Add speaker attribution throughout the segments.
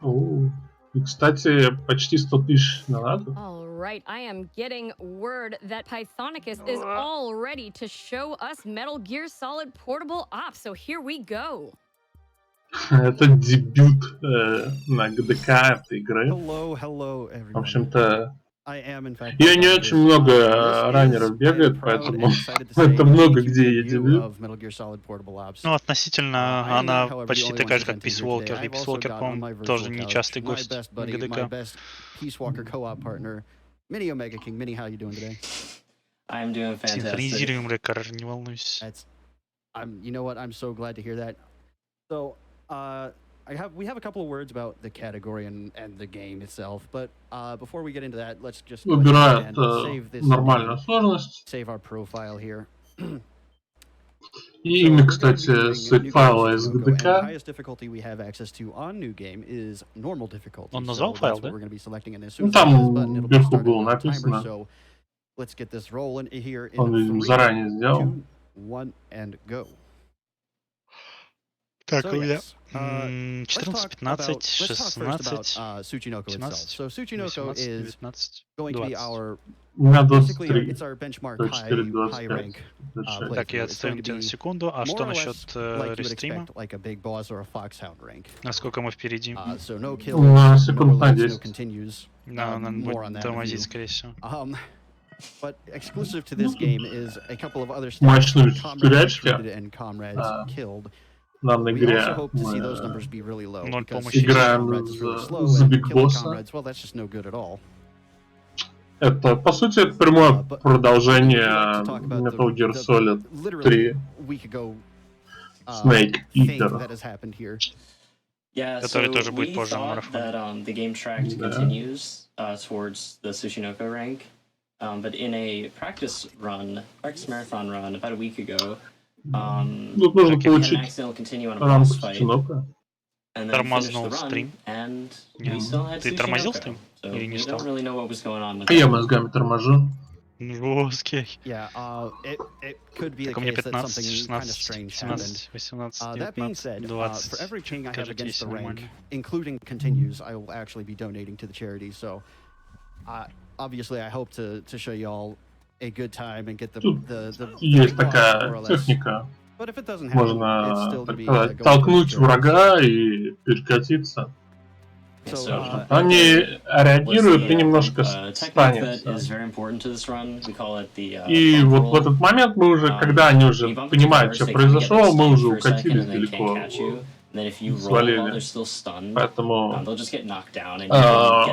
Speaker 1: О, и, кстати, почти 100 тысяч донатов.
Speaker 2: All right, I am getting word that Pythonicus is all ready to show us Metal Gear Solid Portable Ops. So here we go.
Speaker 1: Это дебют на ГДК этой игры. В общем-то, ее не очень много раннеров бегает, поэтому это много где ее дебют.
Speaker 3: Ну, относительно она почти такая же, как Peace Walker. И Peace Walker, по-моему, тоже нечастый гость ГДК. Синхронизируем рекорд, не волнуйся.
Speaker 4: We have a couple of words about the category and the game itself, but before we get into that, let's just
Speaker 1: выбирает нормальную сложность.
Speaker 4: Save our profile here.
Speaker 1: И имя, кстати, сейв-файла из ГДК.
Speaker 3: Он назвал файл, да?
Speaker 1: Ну, там вверху было написано. Он, видимо, заранее сделал.
Speaker 3: Так, у меня 14, 15, 16, 17, 18, 19, 20.
Speaker 1: У меня 23. 24, 25.
Speaker 3: Так, я отставим тебя на секунду. А что насчет рестрима? Насколько мы впереди?
Speaker 1: На секунд на 10.
Speaker 3: Да, надо будет тормозить, скорее всего.
Speaker 1: Мощную спирячки. В данной игре мы играем за Биг Босса. Это, по сути, это прямое продолжение Metal Gear Solid 3 Snake Eater.
Speaker 3: Который тоже будет позже в марафоне.
Speaker 1: Тут нужно получить рамку Сучинока.
Speaker 3: Тормознул стрим. Нет. Ты тормозил стрим? Или не стал?
Speaker 1: Я мозгами торможу.
Speaker 3: Жесткий.
Speaker 4: Так
Speaker 3: у меня 15, 16, 17, 18, 19, 20. Скажите, если нормально.
Speaker 1: Тут есть такая техника. Можно, так сказать, толкнуть врага и перекатиться. Они реагируют и немножко станется. И вот в этот момент мы уже, когда они уже понимают, что произошло, мы уже укатились далеко, свалили. Поэтому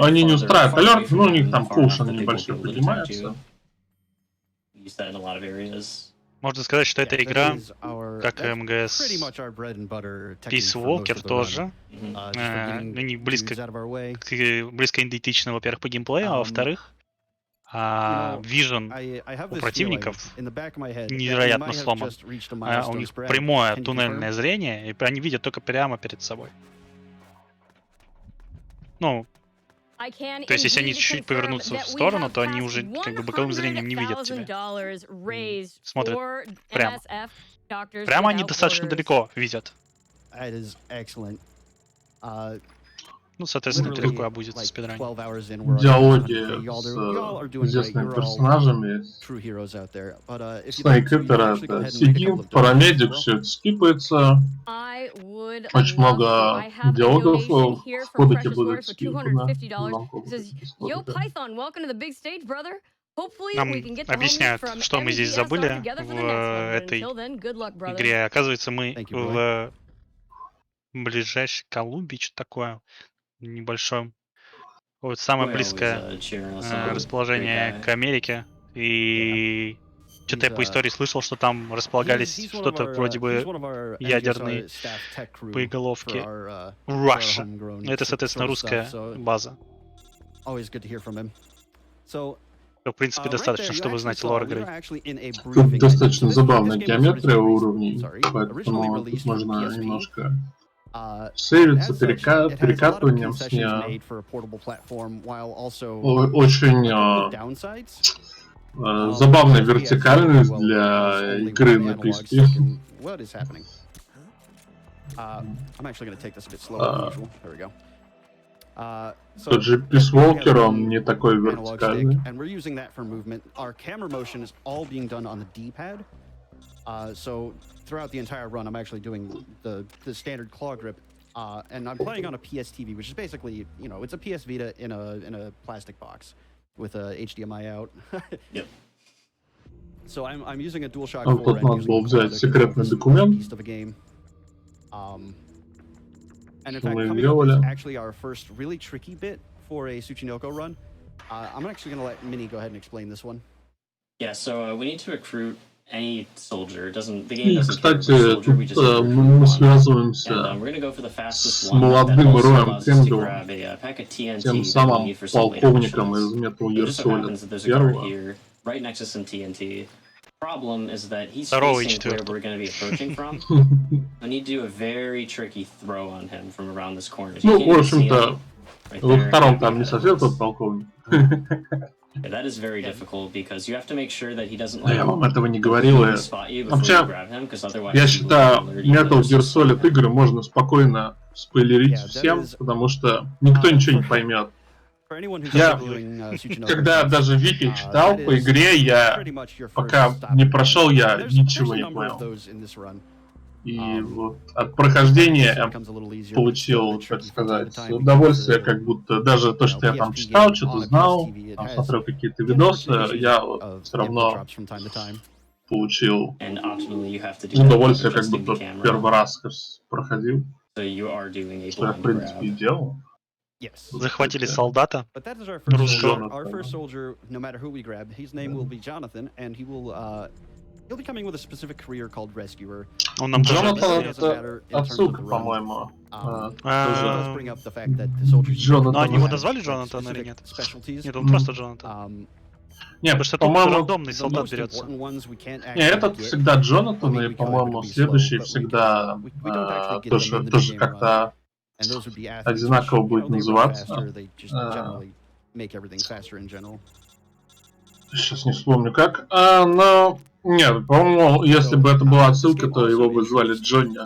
Speaker 1: они не устраивают алерт, но у них там кушан небольшой поднимается.
Speaker 3: Можно сказать, что эта игра, как и МГС, Peace Walker тоже, они близко идентичны, во-первых, по геймплею, а во-вторых, вижен у противников невероятно сломан. У них прямое туннельное зрение, и они видят только прямо перед собой. Ну, то есть, если они чуть-чуть повернутся в сторону, то они уже как бы боковым зрением не видят тебя. Смотрят прямо. Прямо они достаточно далеко видят. Ну, соответственно, это легко обузится в спидранне.
Speaker 1: Диалоги с известными персонажами. Snake Eater — это сидит, парамедик, все это скипается. Очень много диалогов в кодеке будет скипано.
Speaker 3: Нам объясняют, что мы здесь забыли в этой игре. Оказывается, мы в ближайшей Колумбии, что-то такое, небольшом. Вот самое близкое расположение к Америке. И что-то я по истории слышал, что там располагались что-то вроде бы ядерные боеголовки RUSC. Это, соответственно, русская база. В принципе, достаточно, чтобы знать лор игры.
Speaker 1: Тут достаточно забавная геометрия уровней, поэтому тут можно немножко сейвиться перекатыванием с нее. Очень забавная вертикальность для игры на PSP. Тот же Peace Walker, он не такой вертикальный.
Speaker 4: And we're using that for movement. Our camera motion is all being done on the D-pad. So throughout the entire run, I'm actually doing the standard claw grip. And I'm playing on a PS TV, which is basically, you know, it's a PS Vita in a plastic box with a HDMI out.
Speaker 3: Yep.
Speaker 4: So I'm using a DualShock 4
Speaker 1: А тут
Speaker 4: and
Speaker 1: надо
Speaker 4: using
Speaker 1: было взять
Speaker 4: the
Speaker 1: секретный
Speaker 4: controls
Speaker 1: документ.
Speaker 4: beast of a game. And in
Speaker 1: Что
Speaker 4: fact,
Speaker 1: мы
Speaker 4: coming up is
Speaker 1: делали.
Speaker 4: actually our first really tricky bit for a Tsuchinoko run. I'm actually going to let Minnie go ahead and explain this one.
Speaker 5: Yeah, so we need to recruit any soldier. It doesn't. The game
Speaker 1: И,
Speaker 5: doesn't care which
Speaker 1: кстати,
Speaker 5: soldier. We
Speaker 1: тут
Speaker 5: just need to recruit
Speaker 1: мы
Speaker 5: one.
Speaker 1: связываемся
Speaker 5: And we're gonna go for the fastest
Speaker 1: с
Speaker 5: one. That
Speaker 1: молодым
Speaker 5: also
Speaker 1: Роем
Speaker 5: allows us to
Speaker 1: Кендаллом,
Speaker 5: grab a pack of TNT
Speaker 1: тем
Speaker 5: that we
Speaker 1: самым
Speaker 5: need for some later
Speaker 1: полковником
Speaker 5: missions.
Speaker 1: из Metal
Speaker 5: It
Speaker 1: Gear
Speaker 5: just so
Speaker 1: Solid
Speaker 5: happens that there's a guard
Speaker 1: 1.
Speaker 5: here, right next to some TNT. Problem is that he's
Speaker 3: Второго и
Speaker 5: facing where
Speaker 3: четвертого.
Speaker 5: we're going to be approaching from. I need to do a very tricky throw on him from around this corner. You
Speaker 1: Ну,
Speaker 5: can't
Speaker 1: в
Speaker 5: even see
Speaker 1: общем-то,
Speaker 5: him right
Speaker 1: во
Speaker 5: there.
Speaker 1: втором
Speaker 5: Yeah,
Speaker 1: там не совсем тот полковник.
Speaker 5: Yeah, that is very difficult because you have to make sure that he doesn't
Speaker 1: Я
Speaker 5: like
Speaker 1: вам этого не говорил.
Speaker 5: spot you before
Speaker 1: Вообще,
Speaker 5: you grab him, because otherwise
Speaker 1: я
Speaker 5: he will
Speaker 1: считаю,
Speaker 5: alert you
Speaker 1: Metal
Speaker 5: that
Speaker 1: Gear
Speaker 5: there's
Speaker 1: Solid игры можно спокойно спойлерить
Speaker 4: Yeah, that
Speaker 1: всем,
Speaker 4: is-
Speaker 1: потому что никто ничего не поймет.
Speaker 4: For anyone who's
Speaker 1: Я,
Speaker 4: doing Tsuchinoko
Speaker 1: когда
Speaker 4: games,
Speaker 1: даже Вики читал
Speaker 4: that
Speaker 1: по
Speaker 4: is
Speaker 1: игре, я
Speaker 4: pretty much your first
Speaker 1: пока
Speaker 4: stop
Speaker 1: не
Speaker 4: point.
Speaker 1: прошел, я
Speaker 4: There's
Speaker 1: ничего
Speaker 4: a
Speaker 1: не
Speaker 4: number of
Speaker 1: понял.
Speaker 4: those in this run.
Speaker 1: И вот от прохождения я
Speaker 4: Becomes a little easier, but still
Speaker 1: получил,
Speaker 4: it's
Speaker 1: так
Speaker 4: tricky from time to
Speaker 1: сказать,
Speaker 4: time
Speaker 1: удовольствие,
Speaker 4: because,
Speaker 1: как будто даже то, что я там читал, что-то знал, там смотрел какие-то видосы, я вот все равно
Speaker 4: drops from time to time.
Speaker 1: получил
Speaker 5: And optionally you have to do that
Speaker 1: удовольствие, как
Speaker 5: adjusting
Speaker 1: будто
Speaker 5: the camera.
Speaker 1: первый раз проходил,
Speaker 5: So you are doing a
Speaker 1: что я, в
Speaker 5: blind
Speaker 1: принципе, и
Speaker 5: grab.
Speaker 1: делал.
Speaker 4: Yes.
Speaker 3: Захватили солдата.
Speaker 4: But that is our first
Speaker 3: Русского.
Speaker 4: soldier. Our first soldier, no matter who we grab, his name will be Jonathan, and he will he'll be coming with a specific career called Rescuer.
Speaker 3: Он нам тоже
Speaker 1: Джонатан
Speaker 4: It
Speaker 3: объяснил.
Speaker 4: doesn't matter in terms of
Speaker 1: отсылка,
Speaker 4: the run.
Speaker 1: по-моему.
Speaker 4: It
Speaker 3: А,
Speaker 4: does bring up the fact that the soldiers
Speaker 1: Джонатан.
Speaker 3: Но они его
Speaker 1: Have
Speaker 3: назвали Джонатан или
Speaker 4: specific
Speaker 3: нет?
Speaker 4: specialties.
Speaker 3: Нет, он просто Джонатан.
Speaker 1: Нет,
Speaker 3: Потому что тут
Speaker 1: по-моему,
Speaker 3: рандомный
Speaker 4: The
Speaker 3: солдат
Speaker 4: most
Speaker 3: берется.
Speaker 4: important ones we can't
Speaker 1: не,
Speaker 4: actually
Speaker 1: этот
Speaker 4: get.
Speaker 1: всегда Джонатан,
Speaker 4: I mean,
Speaker 1: и,
Speaker 4: we
Speaker 1: по-моему,
Speaker 4: could be slow,
Speaker 1: следующий
Speaker 4: but we
Speaker 1: всегда
Speaker 4: we don't actually get them in the
Speaker 1: тоже
Speaker 4: game
Speaker 1: как-то
Speaker 4: And those would be athletes,
Speaker 1: одинаково
Speaker 4: which,
Speaker 1: будет
Speaker 4: they run
Speaker 1: называться.
Speaker 4: faster, they just generally make everything faster in general.
Speaker 1: Сейчас не вспомню как. Но нет, по-моему, если бы это была отсылка, то его бы звали Джонни.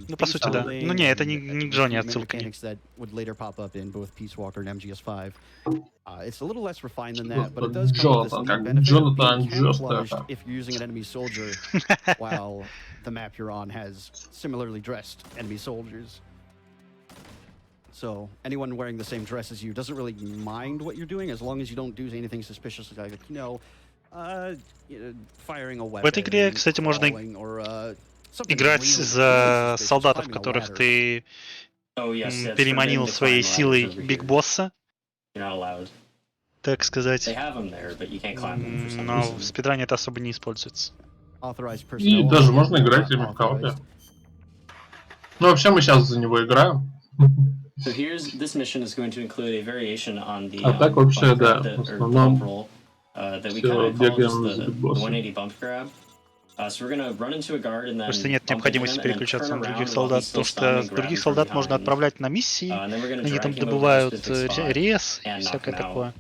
Speaker 3: Ну, по сути, да. Ну, не, это не Джонни отсылка.
Speaker 4: Mechanics that would later pop up in both Peace Walker and MGS5. It's a little less refined than that, but it does come with this
Speaker 1: Джонатан,
Speaker 4: neat
Speaker 1: как
Speaker 4: benefit of
Speaker 1: Джонатан
Speaker 4: being
Speaker 1: Джоста.
Speaker 4: camouflaged if you're using an enemy soldier while the map you're on has similarly dressed enemy soldiers. So anyone wearing the same dress as you doesn't really mind what you're doing as long as you don't do anything suspicious like, firing a weapon.
Speaker 3: В этой игре, кстати, можно играть за солдатов, которых ты переманил своей силой Биг Босса, так сказать. Но в спидране это особо не используется.
Speaker 1: И даже можно играть ими в коопе. Ну, вообще, мы сейчас за него играем.
Speaker 5: So this mission is going to include a variation on the
Speaker 1: А так вообще, да, в
Speaker 5: bump
Speaker 1: основном
Speaker 5: roll that we
Speaker 1: всё
Speaker 5: kind of call
Speaker 1: бегаем
Speaker 5: just
Speaker 1: за
Speaker 5: the
Speaker 1: Big Boss.
Speaker 5: 180 bump grab. So we're going to run into a guard and then
Speaker 3: Потому что нет
Speaker 5: bump into
Speaker 3: необходимости
Speaker 5: him and then
Speaker 3: переключаться
Speaker 5: turn
Speaker 3: на других
Speaker 5: around while
Speaker 3: солдат,
Speaker 5: he's still
Speaker 3: потому что
Speaker 5: stunned and grab
Speaker 3: других
Speaker 5: him from
Speaker 3: солдат можно
Speaker 5: behind.
Speaker 3: отправлять на миссии,
Speaker 5: And then we're going to
Speaker 3: они
Speaker 5: drag
Speaker 3: там
Speaker 5: him over to a
Speaker 3: добывают
Speaker 5: specific spot
Speaker 3: рез и
Speaker 5: and knock
Speaker 3: всякое
Speaker 5: him out.
Speaker 3: такое. То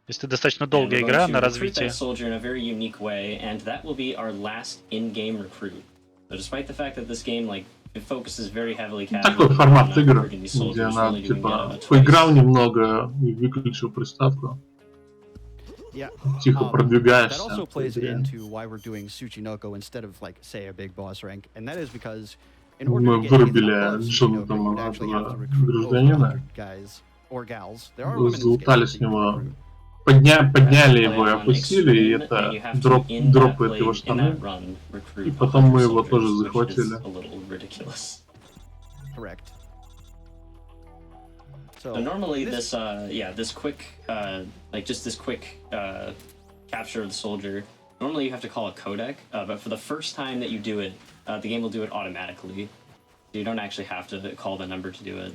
Speaker 3: есть это достаточно
Speaker 5: And
Speaker 3: долгая
Speaker 5: we're
Speaker 3: игра
Speaker 5: going
Speaker 3: на
Speaker 5: to recruit
Speaker 3: развитие.
Speaker 5: that soldier in a very unique way, and that will be our last in-game recruit. So despite the fact that this game, like, it focuses very heavily
Speaker 1: Такой формат игры, где она, типа, поиграл немного и выключил приставку. Тихо продвигаешься.
Speaker 4: That also plays into why we're doing Tsuchinoko instead of, like, say, a big boss rank, and that is because in order
Speaker 1: Мы
Speaker 4: to get anything
Speaker 1: вырубили
Speaker 4: above Tsuchinoko, you would actually have to
Speaker 1: Джонатана,
Speaker 4: recruit over
Speaker 1: гражданина.
Speaker 4: 100 guys or gals. There are women in this game
Speaker 1: Залутали
Speaker 4: that
Speaker 1: с
Speaker 4: you can
Speaker 1: него,
Speaker 4: recruit.
Speaker 1: подняли его и опустили, и это дропает его штаны. И потом мы его тоже захватили.
Speaker 4: Correct.
Speaker 5: So normally this quick capture of the soldier, normally you have to call a codec, but for the first time that you do it, the game will do it automatically. You don't actually have to call the number to do it.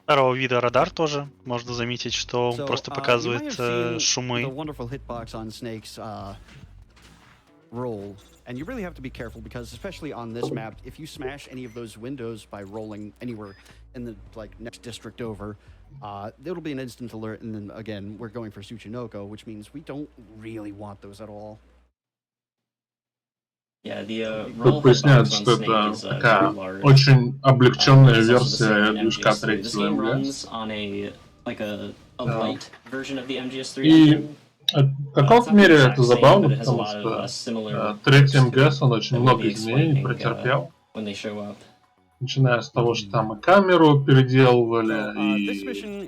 Speaker 3: Второго вида радар тоже можно заметить, что он просто показывает шумы.
Speaker 4: Roll, and you really have to be careful because, especially on this map, if you smash any of those windows by rolling anywhere in the next district over, it'll be an instant alert. And then again, we're going for Tsuchinoko, which means we don't really want those at all.
Speaker 1: Тут поясняют, что это такая очень облегченная версия движка третьего МГС. И в каком-то мере это забавно, потому что третий МГС, он очень много изменений претерпел. Начиная с того, что там и камеру переделывали,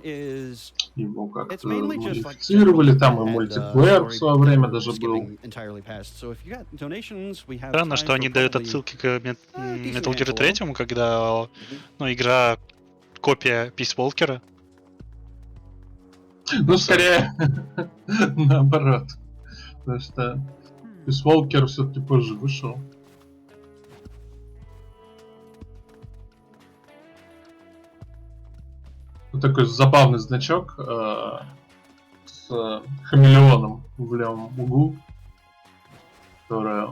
Speaker 1: и его как-то модифицировали, там и мультиплеер в свое время даже был.
Speaker 3: Странно, что они дают отсылки к Metal Gear 3, когда игра копия Peace Walker.
Speaker 1: Ну, скорее, наоборот. Потому что Peace Walker все-таки позже вышел. Вот такой забавный значок с хамелеоном в левом углу, который,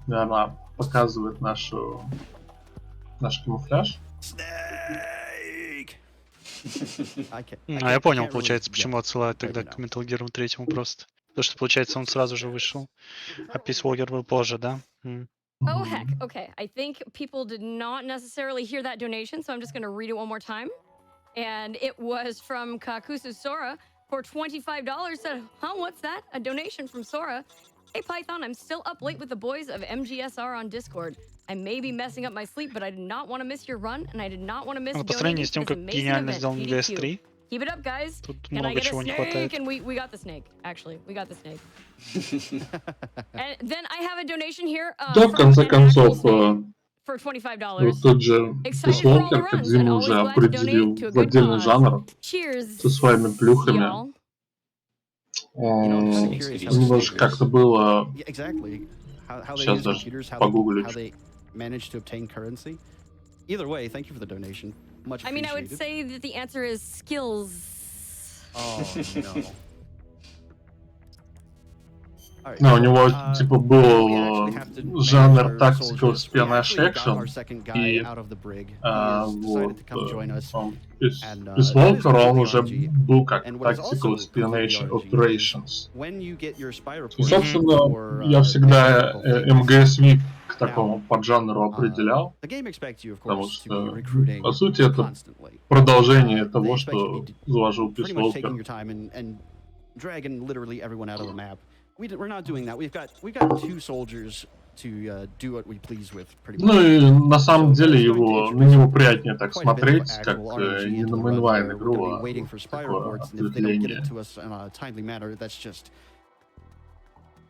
Speaker 1: наверное, показывает наш камуфляж.
Speaker 3: Я понял, получается, почему отсылают тогда к Metal Gear 3 просто. Потому что, получается, он сразу же вышел, а Peace Walker был позже, да?
Speaker 2: Oh, heck. Okay. I think people did not necessarily hear that donation, so I'm just going to read it one more time. And it was from Kakusu Sora for $25. Said, huh, what's that? A donation from Sora. Hey, Python, I'm still up late with the boys of MGSR on Discord. I may be messing up my sleep, but I did not want to miss your run, and I did not want to miss
Speaker 3: По сравнению с тем, как гениально сделан MGS3,
Speaker 2: keep it up, guys.
Speaker 3: тут
Speaker 2: Can I
Speaker 3: много
Speaker 2: get a
Speaker 3: чего не
Speaker 2: snake?
Speaker 3: хватает.
Speaker 2: And we got the snake, actually. We got the snake. And then I have a donation here.
Speaker 1: Да, в конце концов,
Speaker 2: For $25.
Speaker 1: вот тот же Peace Walker, как Дима уже определил в отдельный жанр со своими плюхами. Немножко как-то было... Сейчас даже погуглю.
Speaker 4: Either way, thank you for the donation. Much appreciated.
Speaker 2: I mean, I would say that the answer is skills.
Speaker 4: Oh, no.
Speaker 1: Ну, у него, типа, был жанр Tactical Espionage Action, и вот Peace Walker, он уже был как Tactical Espionage Operations. И, собственно, я всегда MGSV к такому поджанру определял, потому что, по сути, это продолжение того, что заложил Peace Walker.
Speaker 4: We're not doing that. We've got two soldiers to do what we please with.
Speaker 1: Ну и на самом деле на него приятнее так смотреть, как не на мейнлайн игру, а такое ответвление.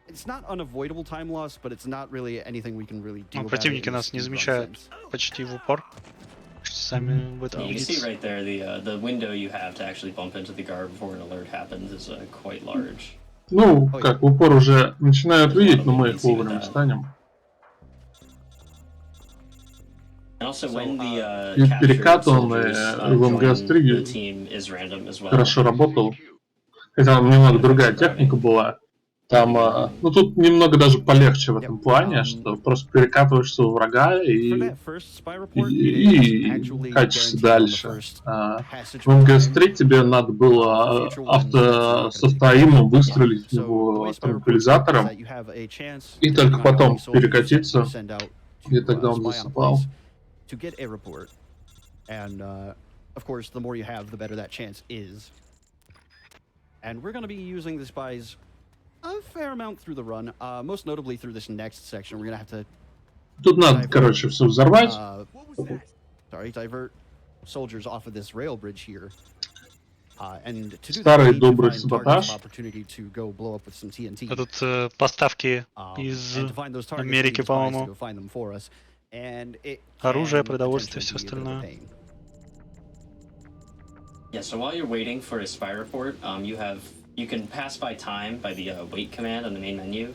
Speaker 4: It's not unavoidable time loss, but it's not really anything we can really do.
Speaker 3: Противники нас не замечают почти в упор. Сами в этом
Speaker 5: You can see right there the window you have to actually bump into the guard before an alert happens is quite large.
Speaker 1: Ну, как в упор уже начинают видеть, но мы их вовремя станем. И перекат он в МГС-3 хорошо работал. Хотя там немного другая техника была. Там, ну тут немного даже полегче в этом плане, что просто перекатываешься у врага и катишься дальше. В МГС-3 тебе надо было автосостоимым выстрелить в него транквилизатором и только потом перекатиться, и тогда он засыпал.
Speaker 4: A fair amount through the run, most notably through this next section. We're gonna have to.
Speaker 1: Тут надо, короче, все взорвать.
Speaker 4: Sorry, divert soldiers off of this rail bridge here. And to do
Speaker 1: Старый
Speaker 4: that,
Speaker 1: добрый саботаж.
Speaker 3: Тут поставки из Америки, по-моему. Оружие, продовольствие, все остальное.
Speaker 5: Yeah, so while you're waiting for a spy report, you can pass by time by the wait command on the main menu.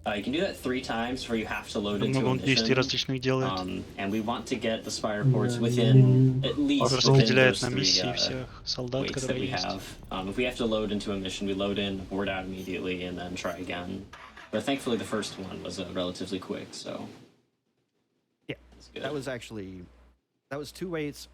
Speaker 5: You can do that 3 times before you have to load into a mission. And we want to get the spy reports within at least within those 3 waits that we have. If we have to load into a mission, we load in, board out immediately, and then try again. But thankfully, the first one was relatively quick, so.
Speaker 4: Yeah, that was 2 waits.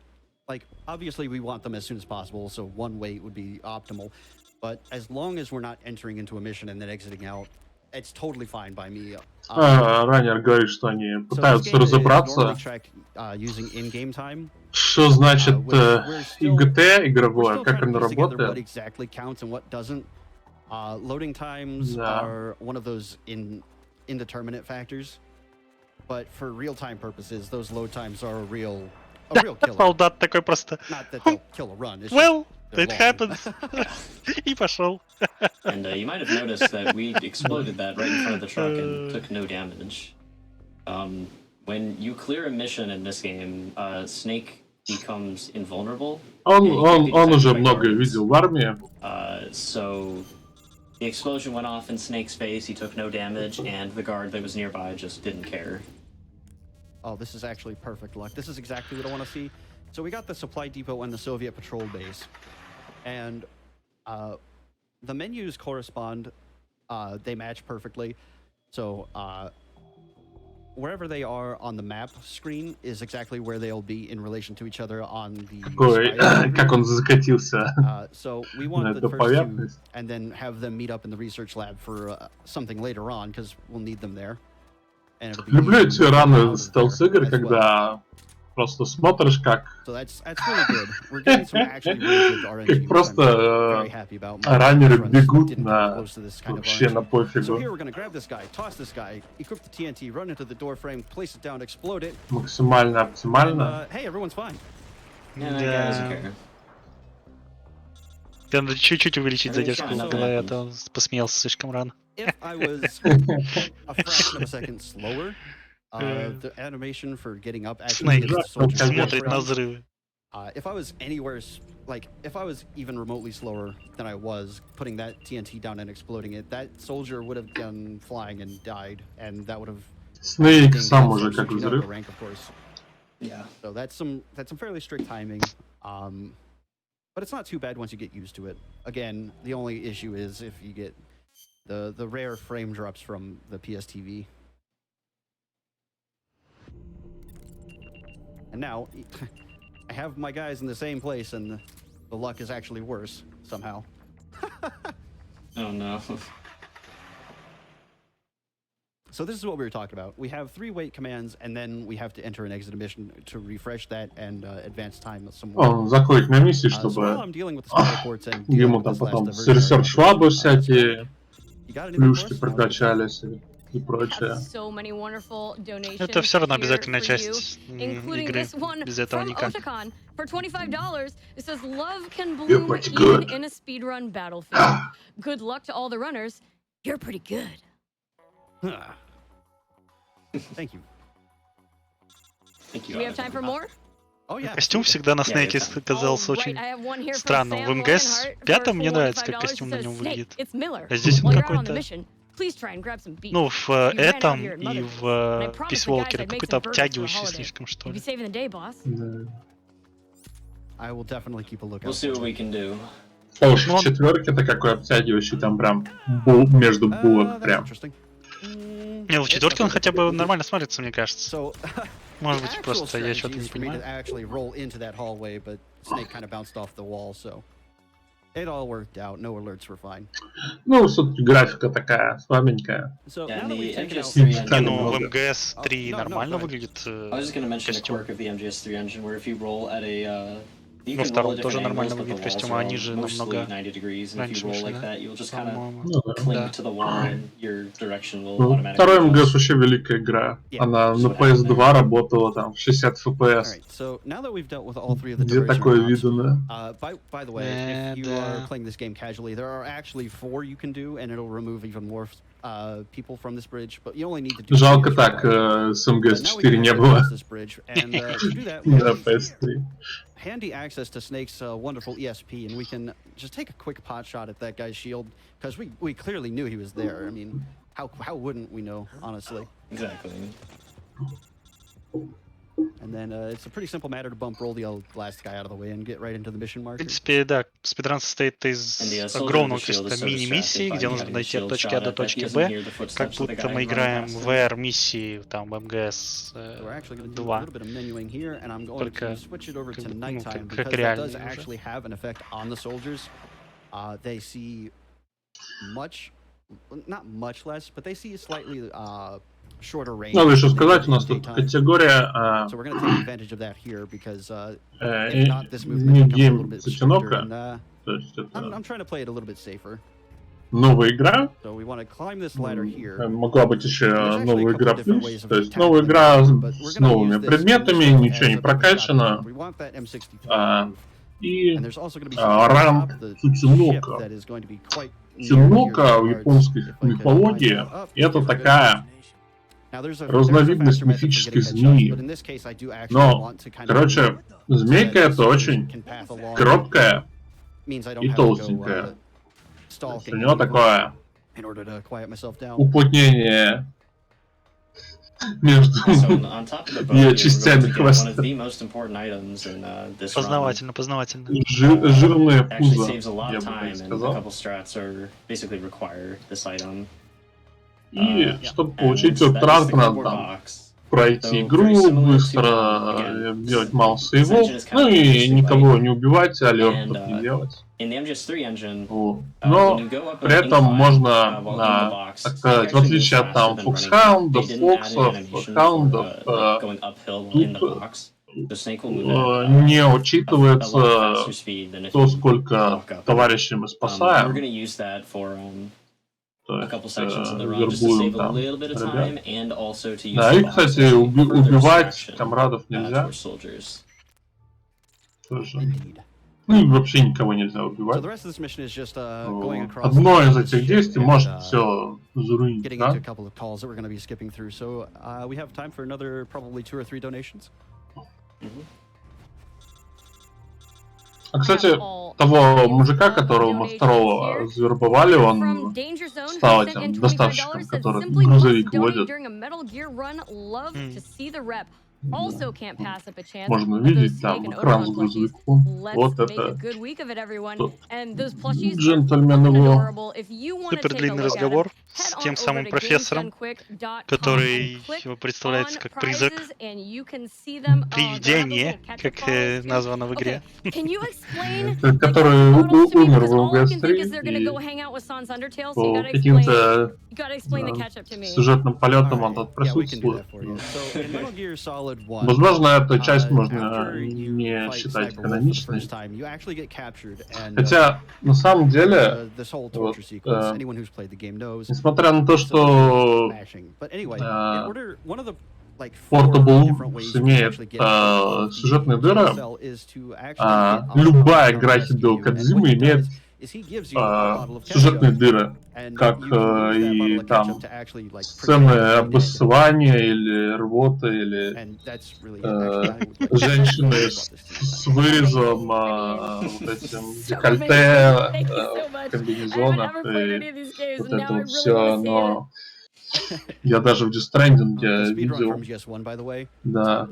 Speaker 4: Like, obviously, we want them as soon as possible, so 1 wait would be optimal. But as long as we're not entering into a mission and then exiting out, it's totally fine by me.
Speaker 1: Раннер говорит, что они пытаются разобраться,
Speaker 4: Using in-game time.
Speaker 1: что значит ИГТ игровое, как оно работает.
Speaker 4: What exactly counts and what doesn't. Loading times are one of those indeterminate factors, but for real-time purposes, those load times are a real killer.
Speaker 3: Солдат такой просто.
Speaker 4: Not that they'll kill a run. It's
Speaker 3: Well,
Speaker 4: just
Speaker 3: it happens. И пошел.
Speaker 5: And you might have noticed that we exploded that right in front of the truck and took no damage. When you clear a mission in this game, Snake becomes invulnerable.
Speaker 1: Он уже много видел в армии.
Speaker 5: So the explosion went off in Snake's face, he took no damage, and the guard that was nearby just didn't care.
Speaker 4: Oh, this is actually perfect luck. This is exactly what I want to see. So we got the supply depot and the Soviet patrol base. And the menus correspond, they match perfectly. So wherever they are on the map screen is exactly where they'll be in relation to each other on the
Speaker 1: Как он закатился.
Speaker 4: So we want the first two and then have them meet up in the research lab for something later on because we'll need them there.
Speaker 1: Люблю эти раны стелс-игр, когда просто смотришь, как просто раннеры бегут на вообще на пофигу. Максимально оптимально.
Speaker 3: Надо чуть-чуть увеличить задержку, а то посмеялся слишком рано.
Speaker 4: If I was a fraction of a second slower, the animation for getting up actually
Speaker 3: смотрит на взрывы.
Speaker 4: If I was anywhere, like, if I was even remotely slower than I was, putting that TNT down and exploding it, that soldier would have gone flying and died, and that would have...
Speaker 1: Snake сам уже как взрыв.
Speaker 4: Rank, of course.
Speaker 5: Yeah.
Speaker 4: So that's some fairly strict timing. But it's not too bad once you get used to it. Again, the only issue is if you get the rare frame drops from the PSTV. And now, I have my guys in the same place, and the luck is actually worse, somehow.
Speaker 5: Oh no.
Speaker 4: So this is what we were talking about. We have 3 wait commands, and then we have to enter and exit a mission to refresh that and advance time some more.
Speaker 1: Он заходит на миссии, чтобы ему там потом с ресерч лаба всякие плюшки прокачались и прочее.
Speaker 3: Это все равно обязательная часть игры. Без этого никак.
Speaker 2: For $25, it says love can bloom even in a speedrun battlefield. Good luck to all the runners. You're pretty good.
Speaker 4: Thank you.
Speaker 5: Thank you.
Speaker 2: Do we have time for more?
Speaker 3: Костюм всегда на Снейке казался очень странным. В МГС 5 мне нравится, как костюм на нем выглядит. А здесь он какой-то... Ну, в этом и в Peace Walker какой-то обтягивающий слишком, что ли.
Speaker 5: We'll see what we can do.
Speaker 1: А уж в 4-ке-то какой обтягивающий, там прям между булок прям.
Speaker 3: Не, в 4-ке он хотя бы нормально смотрится, мне кажется. Может быть, просто я что-то не понимаю.
Speaker 1: Ну, все-таки графика такая слабенькая.
Speaker 3: Ну, в МГС 3 нормально выглядит костюм. Во втором тоже нормально выглядит костюм, а они же намного раньше вышли, да?
Speaker 1: Ну, второй МГС вообще великая игра. Она на PS2 работала там в 60 FPS. Где такое видно? Жалко так, с МГС 4 не было. На PS3.
Speaker 4: Handy access to Snake's wonderful ESP, and we can just take a quick pot shot at that guy's shield because we clearly knew he was there. I mean, how wouldn't we know, honestly?
Speaker 5: Exactly.
Speaker 4: And then it's a pretty simple matter to bump roll the last guy out of the way and get right into the mission marker.
Speaker 3: В принципе, да, спидран состоит из огромного количества мини-миссий, где нужно дойти от точки А до точки Б, как будто мы играем в VR-миссии, там, в МГС 2. Только как реально уже.
Speaker 4: not much less, but they see slightly shorter range.
Speaker 1: Надо еще сказать, у нас тут категория
Speaker 4: So we're going to take advantage of that here because if not, this movement becomes a little bit stricter. And, I'm trying to play it a little bit safer.
Speaker 1: Новая игра.
Speaker 4: So we want to climb this ladder here.
Speaker 1: Могла быть еще новая игра плюс. То есть новая игра с новыми предметами, ничего не прокачано. И ранг Цуцунока. Цуцунока в японской мифологии это такая разновидность мифической змеи. Но, короче, змейка это очень короткая и толстенькая. У него такое уплотнение между ее частями хвоста.
Speaker 3: Познавательно, познавательно.
Speaker 1: Жирное пузо, я бы так сказал. И чтобы получить этот ранг, надо там пройти игру, быстро делать мало сейвов, ну и никого не убивать, алертов не делать. Но при этом можно, так сказать, в отличие от там фоксхаундов, фоксов, хаундов, тут не учитывается то, сколько товарищей мы спасаем. То есть вербуем там ребят. Да, и, кстати, убивать комрадов нельзя. Тоже. Ну и вообще никого нельзя убивать. Одно из этих действий может все заруинить, да? А, кстати, того мужика, которого мы второго завербовали, он стал этим доставщиком, который грузовик водит. Можно увидеть там экран с грузовиком. Вот это тот джентльмен его.
Speaker 3: Супер длинный разговор с тем самым профессором, который представляется как призрак. Привидение, как названо в игре.
Speaker 1: Который умер в ОГС-3 и по каким-то сюжетным полетам он тут присутствует. Возможно, эту часть можно не считать каноничной. Хотя, на самом деле, вот, несмотря на то, что Portable имеет сюжетные дыры, любая игра Хидео Кодзимы имеет сюжетные дыры, как и там сцены обоссывания или рвота, или женщины с вырезом, вот этим декольте, комбинезонах и вот это вот все, но я даже в Death Stranding видел, да,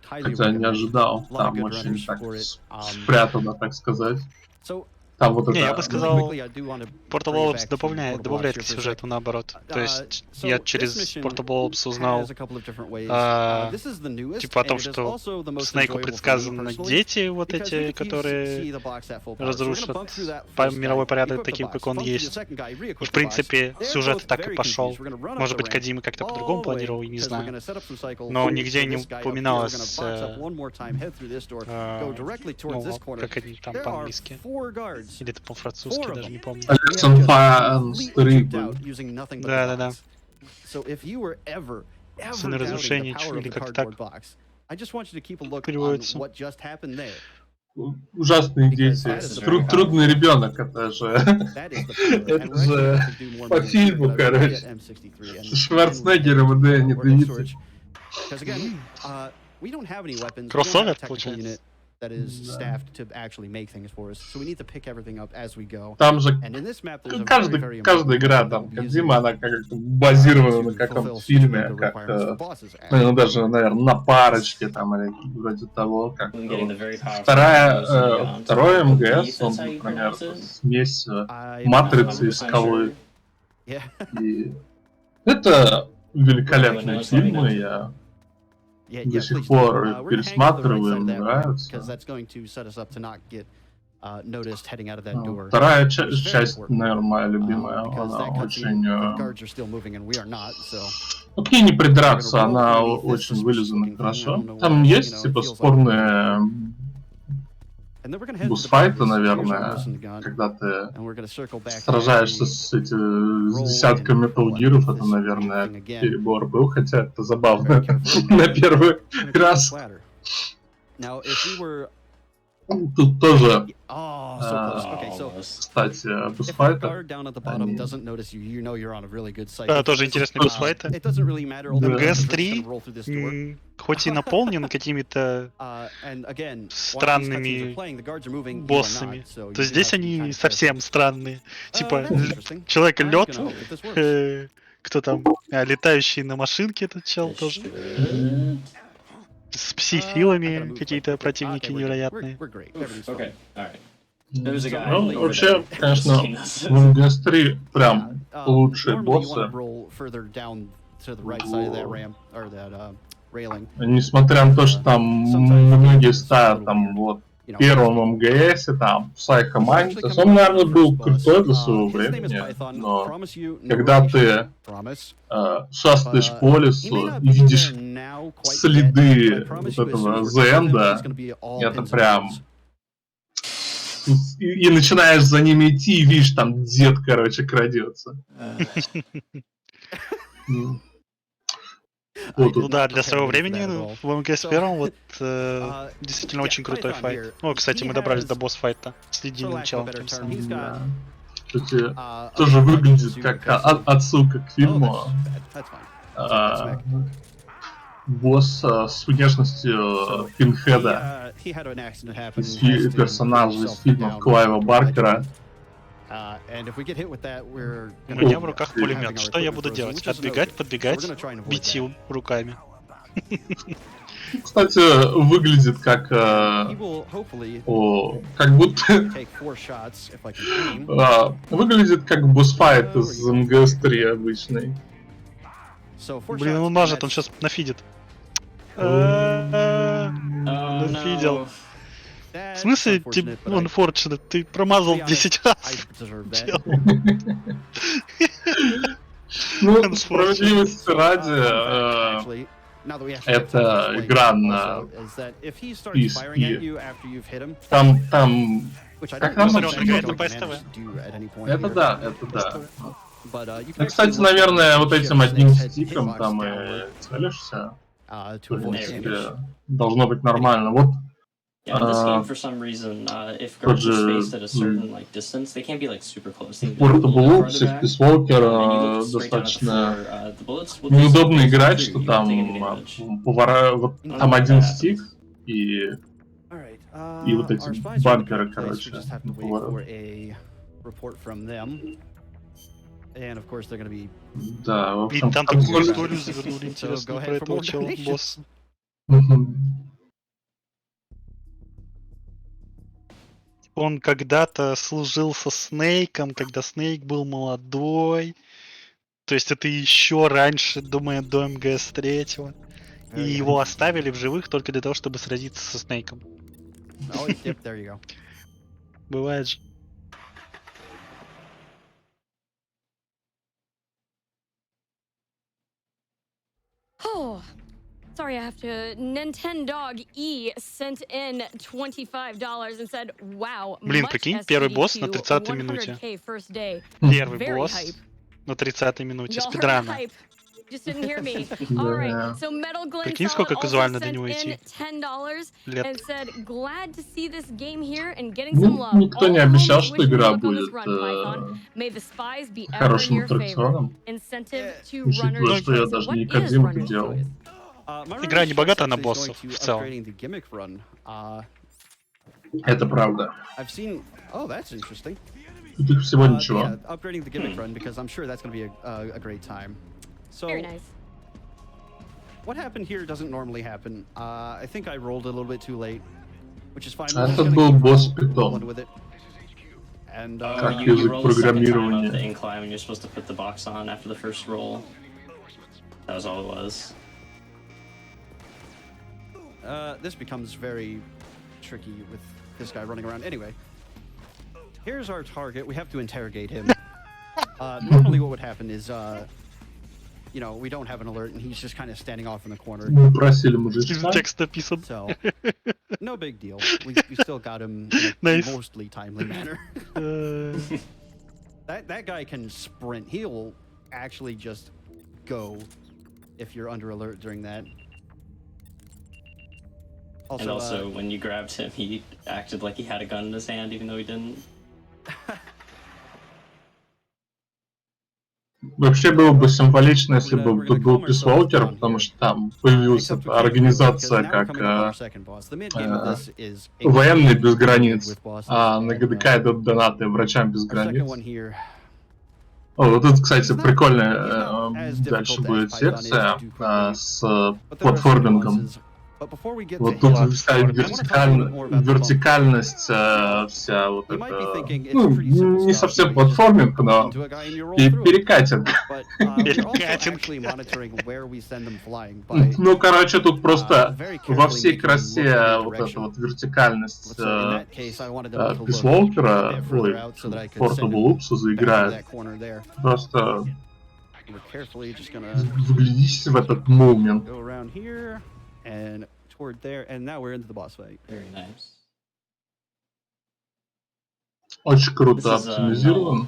Speaker 1: хотя не ожидал, там очень так спрятано, так сказать. Там вот
Speaker 3: не, я бы сказал, Portable Ops добавляет к сюжету наоборот. То есть я через Portable Ops узнал типа о том, что Снейку предсказаны дети вот эти, которые разрушат мировой порядок таким, как он есть. И в принципе сюжет так и пошел. Может быть, Кодзима как-то по-другому планировал, я не знаю. Но нигде не упоминалось, как они там по-английски. Или это по-французски, даже не помню. Да. Сыны разрушения, или как так переводится.
Speaker 1: Ужасные дети. Трудный ребенок, это же. Это же по фильму, короче. С Шварценеггером и Дэнни Девитом.
Speaker 3: Кроссовер, получается.
Speaker 1: Там же каждая игра, там, Кодзима, она как-то базирована на каком-то фильме, как, ну, даже, наверное, на парочке, там, или вроде того, как второй МГС, он, например, смесь Матрицы и Скалы. И это великолепные фильмы, я до сих пор пересматриваю, мне нравится.
Speaker 4: noticed heading out of that door.
Speaker 1: Вторая
Speaker 4: It was very
Speaker 1: часть,
Speaker 4: important,
Speaker 1: наверное, моя любимая.
Speaker 4: because
Speaker 1: Она
Speaker 4: that cutscene,
Speaker 1: очень...
Speaker 4: the guards are still moving and we are not, so.
Speaker 1: Ну, к ней не придраться, она очень вылизана хорошо. Там есть, типа, спорные босс-файты, наверное, когда ты сражаешься с десятками Metal Gear'ов, это, наверное, перебор был, хотя это забавно на первый раз. Тут тоже, кстати, босс-файты.
Speaker 3: Тоже интересные босс-файты. МГС-3 хоть и наполнен какими-то странными боссами, то здесь они совсем странные. Типа, Человек-лед, кто там, летающий на машинке этот чел тоже. С пси-силами какие-то противники невероятные.
Speaker 1: Ну, вообще, конечно, в МГС-3 прям лучшие боссы. Несмотря на то, что там многие ставят там вот в первом МГСе, там, Psycho Mantis, он, наверное, был крутой для своего времени, но когда ты шастаешь по лесу и видишь следы вот этого Зенда, это прям... И начинаешь за ними идти, и видишь, там дед, короче, крадется.
Speaker 3: Ну да, для своего времени в МГС первом вот действительно очень крутой файт. О, кстати, мы добрались до босс-файта с единым челом.
Speaker 1: Кстати, тоже выглядит как отсылка к фильму. Босс с внешностью Пинхеда, персонажа из фильмов Клайва Баркера.
Speaker 3: У меня в руках пулемет. Что я буду делать? Отбегать, подбегать, бить его руками.
Speaker 1: Кстати, выглядит как как будто выглядит как босс-файт из МГС-3 обычный.
Speaker 3: Блин, он мажет, он сейчас нафидит. Нафидел. В смысле, unfortunate, ты промазал 10 раз.
Speaker 1: Ну, справедливости ради, это игра на PSP. Там... Как нам Это да. Ну, кстати, наверное, вот этим одним стиком там и целишься. В принципе, должно быть нормально. Вот Portable Loops и в Peace Walker достаточно неудобно играть, что там вот там один стик и вот эти бамперы, короче. Да, в общем...
Speaker 3: И там такую историю завернули интересную про этого чела, босса. Он когда-то служил со Снейком, когда Снейк был молодой. То есть это еще раньше, думаю, до МГС-3. И его оставили в живых только для того, чтобы сразиться со Снейком. Бывает же.
Speaker 2: Oh, sorry, I have to. Nintendog E sent in $25 and said, "Wow."
Speaker 3: Блин, прикинь, первый босс на 30-й минуте. Первый босс на 30-й минуте. Спидрана.
Speaker 2: Прикинь,
Speaker 3: сколько казуально до него идти. Лет.
Speaker 1: Никто не обещал, что игра будет хорошим аттракционом. Учитывая, что я даже не картинку делал.
Speaker 3: Игра не богата на боссов в целом.
Speaker 1: Это правда. Тут их всего ничего.
Speaker 2: Very nice.
Speaker 4: What happened here doesn't normally happen. I think I rolled a little bit too late, which is fine.
Speaker 1: Это был босс Python. Как
Speaker 5: you
Speaker 1: язык
Speaker 5: roll the second time
Speaker 1: программирования.
Speaker 5: up the incline when you're supposed to put the box on after the first roll. That was all it was.
Speaker 4: This becomes very tricky with this guy running around. Anyway, here's our target. We have to interrogate him. Normally, what would happen is, you know, we don't have an alert, and he's just kind of standing off in the corner.
Speaker 1: Мы просили мужичка.
Speaker 3: Текст написан.
Speaker 4: So, no big deal. We still got him in a
Speaker 3: Nice.
Speaker 4: mostly timely manner. That guy can sprint. He'll actually just go if you're under alert during that.
Speaker 5: And also, when you grabbed him, he acted like he had a gun in his hand, even though he didn't.
Speaker 1: Вообще было бы символично, если бы тут был писволкер, потому что там появилась эта организация как военные без границ, а на ГДК идут донаты врачам без границ. О, вот тут, кстати, прикольная дальше будет секция с платформингом. Вот тут вся вертикальность, вся вот эта, ну, не совсем платформинг, но и перекатинг. Ну, короче, тут просто во всей красе вот эта вот вертикальность писволкера, ой, Portable Oops заиграет. Просто вглядитесь в этот момент.
Speaker 4: And toward there, and now we're into the boss fight.
Speaker 5: Very nice.
Speaker 1: Очень круто оптимизирован.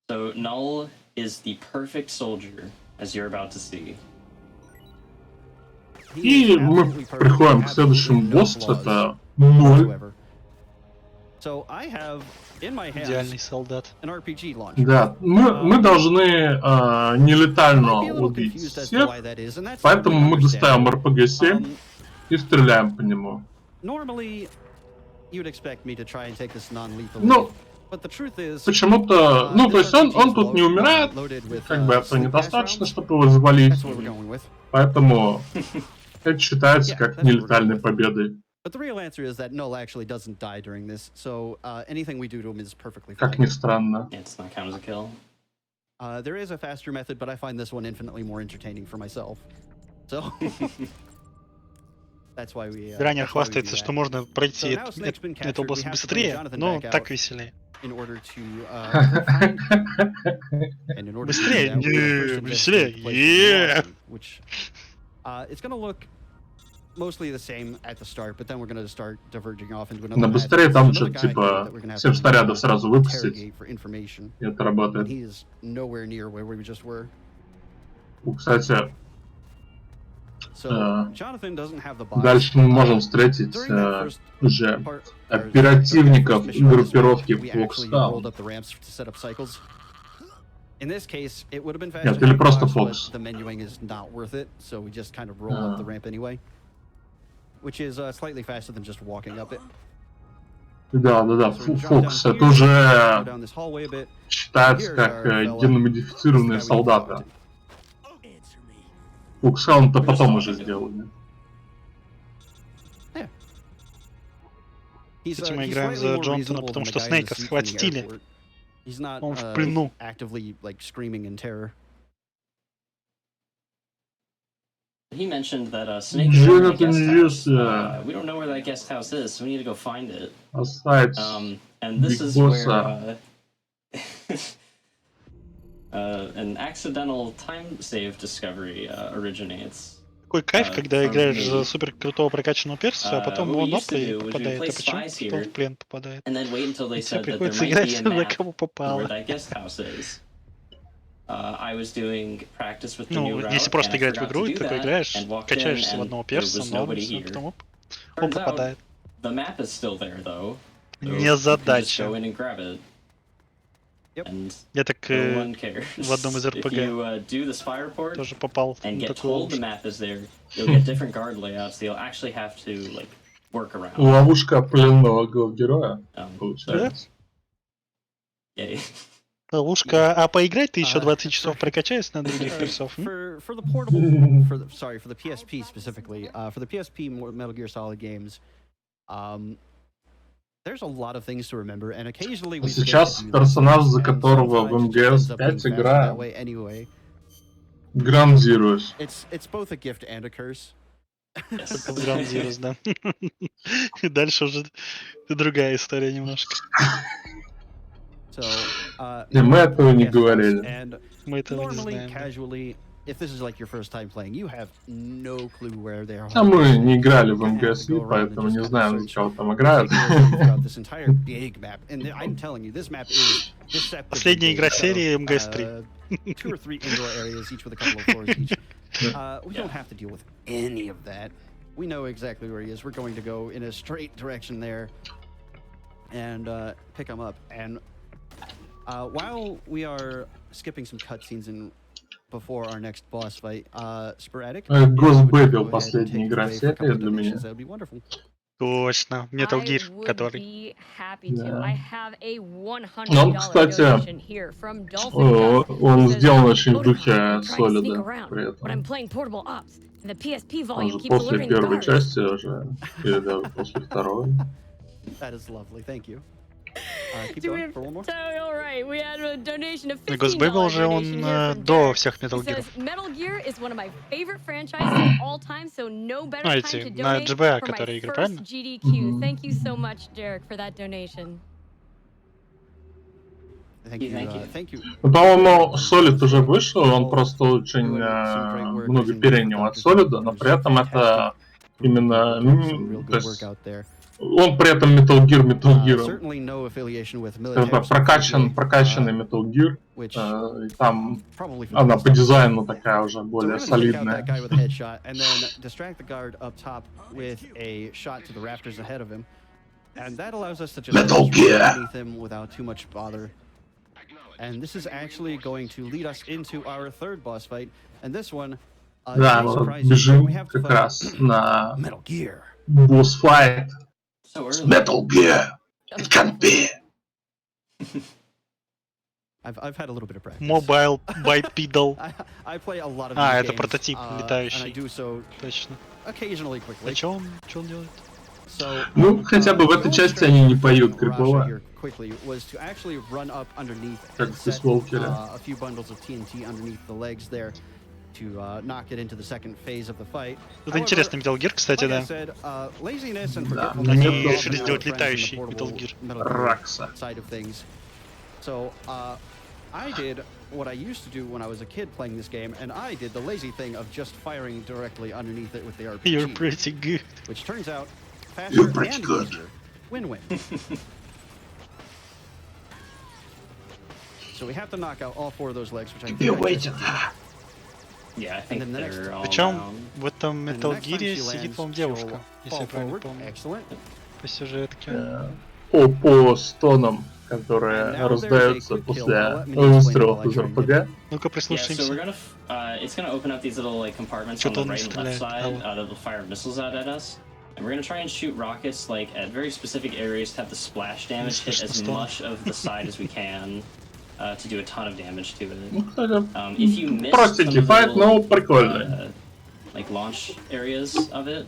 Speaker 5: So Null is the perfect soldier, as you're about to see.
Speaker 1: И мы приходим к следующему боссу, это 0.
Speaker 4: So I have in my hands
Speaker 3: Идеальный солдат.
Speaker 4: an RPG launcher.
Speaker 1: Да, мы должны нелетально убить всех, поэтому мы достаем RPG-7 и стреляем по нему.
Speaker 4: Normally, you'd expect me to try and take this non-lethal.
Speaker 1: Ну,
Speaker 4: But the truth is,
Speaker 1: почему-то, ну, то есть он тут не умирает, как бы это недостаточно, чтобы его завалить,
Speaker 4: that's what we're going with.
Speaker 1: поэтому это считается как нелетальной победой.
Speaker 4: But the real answer is that Null actually doesn't die during this, so anything we do to him is perfectly fine.
Speaker 1: Как ни странно.
Speaker 5: It's not count as a kill.
Speaker 4: There is a faster method, but I find this one infinitely more entertaining for myself. So that's why we.
Speaker 3: Ранее хвастается, что можно пройти эту босс быстрее, но так веселее.
Speaker 4: In order to
Speaker 3: Быстрее, веселее,
Speaker 4: which it's gonna look mostly the same at the start, but then we're gonna start diverging off into another.
Speaker 1: Но быстрее там что-то типа 7 снарядов сразу выпустить, и это работает.
Speaker 4: He is nowhere near where we just were.
Speaker 1: Кстати,
Speaker 4: So,
Speaker 1: дальше мы можем встретить уже оперативников группировки Foxhound.
Speaker 4: In this case, it would have been faster.
Speaker 1: Нет, или просто Fox.
Speaker 4: The menuing is not worth it, so we just kind of roll up the ramp anyway, which is slightly faster than just walking up it.
Speaker 1: Да, Фокс, это уже считается как геномодифицированные солдаты. Фоксхаунд-то потом уже сделали.
Speaker 3: Кстати, мы играем за Джонсона, потому что Снейка схватили. Он в плену.
Speaker 5: He mentioned that Snake is in a guest house. We don't know where that guest house is, so we need to go find it. And this is where an accidental time save discovery originates.
Speaker 3: Такой кайф, когда играешь за супер крутого прокачанного перса, а потом он опа и попадает. А почему потом в плен попадает? И тебе приходится играть на кого попало. Ну, если просто играть в игру, и такой играешь, качаешься в одного перса, но потом оп, он попадает. Незадача. Я так в одном из РПГ тоже попал в такую
Speaker 1: ловушка пленного героя, получается.
Speaker 3: Ловушка, а поиграть ты еще 20 часов прокачаешь на других персов?
Speaker 4: For the portable, for the PSP specifically, for the PSP Metal Gear Solid games, there's a lot of things to remember, and occasionally we.
Speaker 1: Сейчас персонаж, за которого в МГС 5 играю, грандируешь.
Speaker 4: It's both a gift and a curse.
Speaker 5: Yes.
Speaker 3: Только в Ground Zeroes, да. И дальше уже другая история немножко.
Speaker 4: So,
Speaker 1: Мы этого не
Speaker 4: guest house,
Speaker 1: говорили.
Speaker 4: and
Speaker 3: Мы этого не
Speaker 4: normally,
Speaker 3: знаем. Да.
Speaker 4: casually, if this is like your first time playing, you have no clue where they are.
Speaker 1: А мы не играли в
Speaker 4: You're gonna have to
Speaker 1: МГС,
Speaker 4: go around and
Speaker 1: поэтому
Speaker 4: just
Speaker 1: не
Speaker 4: kind of
Speaker 1: знаем, за
Speaker 4: search.
Speaker 1: кого там
Speaker 4: Take
Speaker 1: играют.
Speaker 4: your way throughout this entire big map, and I'm telling you, this map is deceptively
Speaker 3: Последняя
Speaker 4: big.
Speaker 3: игра
Speaker 4: It's got,
Speaker 3: серии МГС-3.
Speaker 4: 2 or 3 indoor areas, each with a couple of floors each. We don't have to deal with any of that. We know exactly where he is. We're going to go in a straight direction there and pick him up. And while we are skipping some cutscenes and before our next boss fight, Sporadic,
Speaker 1: Ghost Babel последняя игра серии для меня.
Speaker 4: that would be wonderful.
Speaker 3: Точно. Metal Gear,
Speaker 2: I would
Speaker 3: который.
Speaker 2: be happy to.
Speaker 1: Да.
Speaker 2: I have a $100
Speaker 1: Он, кстати,
Speaker 2: donation here from Dolphin Gus.
Speaker 1: он
Speaker 2: It says,
Speaker 1: сделан очень в
Speaker 2: "Otakon,
Speaker 1: духе
Speaker 2: I'm trying to sneak
Speaker 1: Солида
Speaker 2: around,
Speaker 1: при
Speaker 2: but I'm
Speaker 1: этом.
Speaker 2: playing portable ops, and the PSP
Speaker 1: Он
Speaker 2: volume
Speaker 1: же
Speaker 2: keeps
Speaker 1: после
Speaker 2: delivering the
Speaker 1: первой
Speaker 2: guards."
Speaker 1: части уже, или даже после второй.
Speaker 4: That is lovely. Thank you. Keep
Speaker 2: Do we
Speaker 4: going
Speaker 2: have
Speaker 4: for one more.
Speaker 2: all right? We had a donation of
Speaker 3: Ghost
Speaker 2: $15
Speaker 3: Babel же он
Speaker 2: donation here from
Speaker 3: до
Speaker 2: Derek.
Speaker 3: всех
Speaker 2: He
Speaker 3: Metal
Speaker 2: says,
Speaker 3: Gear'ов.
Speaker 2: Metal Gear is one of my favorite franchises of all time, so no better time
Speaker 3: Знаете,
Speaker 2: to
Speaker 3: на
Speaker 2: donate
Speaker 3: GBA,
Speaker 2: for my
Speaker 3: которые игры,
Speaker 2: first
Speaker 3: правильно?
Speaker 2: GDQ. Thank you so much, Derek, for that donation.
Speaker 4: Thank you.
Speaker 5: Thank you.
Speaker 4: Thank you.
Speaker 1: Ну, по-моему, Solid уже вышел, он просто очень много перенял от Solid, но при этом это именно... То есть, он при этом Metal Gear. Прокачанный Metal Gear. И там она по дизайну такая уже более солидная. Metal Gear!
Speaker 4: And this is actually going to lead us into our third boss fight. And this one,
Speaker 1: Да, вот бежим как раз на
Speaker 4: Metal Gear.
Speaker 1: Boss fight.
Speaker 5: So
Speaker 1: It's
Speaker 5: early.
Speaker 1: Metal Gear. It can be.
Speaker 4: I've had a little bit of practice.
Speaker 3: Mobile bipedal.
Speaker 4: I play a lot of
Speaker 3: А,
Speaker 4: these
Speaker 3: это
Speaker 4: games,
Speaker 3: прототип
Speaker 4: and I
Speaker 3: летающий.
Speaker 4: do so
Speaker 3: Точно.
Speaker 4: occasionally
Speaker 3: А
Speaker 4: quickly.
Speaker 3: чё он делает?
Speaker 4: So,
Speaker 1: Ну, хотя бы в этой части они не поют крипово.
Speaker 4: Quickly was to actually run up underneath
Speaker 1: Как
Speaker 4: and
Speaker 1: в
Speaker 4: set
Speaker 1: Walker.
Speaker 4: a few bundles of TNT underneath the legs there to knock it into the second phase of the fight.
Speaker 3: Это интересный Metal Gear, кстати,
Speaker 4: Like I
Speaker 3: да.
Speaker 4: said, laziness and
Speaker 1: Да,
Speaker 4: forgetfulness
Speaker 3: они
Speaker 4: are
Speaker 3: решили
Speaker 4: often
Speaker 3: сделать
Speaker 4: our friends in the
Speaker 3: летающий
Speaker 4: portable
Speaker 3: Metal Gear.
Speaker 4: Metal Gear
Speaker 1: Ракса.
Speaker 4: side of things. So, I did what I used to do when I was a kid playing this game, and I did the lazy thing of just firing directly underneath it with the RPG.
Speaker 3: You're pretty good.
Speaker 4: Which turns out faster
Speaker 1: You're pretty
Speaker 4: and
Speaker 1: good.
Speaker 4: easier. Win-win. So we have to knock out all 4 of those legs, which I think I did.
Speaker 5: Yeah, I think
Speaker 4: And then the next-
Speaker 5: they're all
Speaker 3: Причем
Speaker 5: down.
Speaker 3: в этом
Speaker 4: And the
Speaker 3: Metal
Speaker 4: next time
Speaker 3: Gear
Speaker 4: she
Speaker 3: сидит,
Speaker 4: lands,
Speaker 3: по-моему, девушка,
Speaker 4: she'll
Speaker 3: если
Speaker 4: fall
Speaker 3: я правильно
Speaker 4: forward.
Speaker 3: помню.
Speaker 4: Excellent.
Speaker 3: По сюжетке.
Speaker 1: По стонам, которые раздаются после выстрелов из РПГ.
Speaker 3: Ну-ка,
Speaker 5: Yeah, so we're
Speaker 3: прислушаемся.
Speaker 5: gonna it's gonna open up these little like compartments on
Speaker 3: Что-то
Speaker 5: the
Speaker 3: он
Speaker 5: right and left
Speaker 3: стреляет.
Speaker 5: side
Speaker 3: Ау.
Speaker 5: that'll fire missiles out at us. And we're gonna try and shoot rockets like at very specific areas to have the splash damage hit as
Speaker 3: Слышно
Speaker 5: much of the side as we can to do a ton of damage to it.
Speaker 1: Ну, кстати,
Speaker 5: If you miss some
Speaker 1: простенький
Speaker 5: of the
Speaker 1: файт, но
Speaker 5: little,
Speaker 1: прикольный.
Speaker 5: like launch areas of it,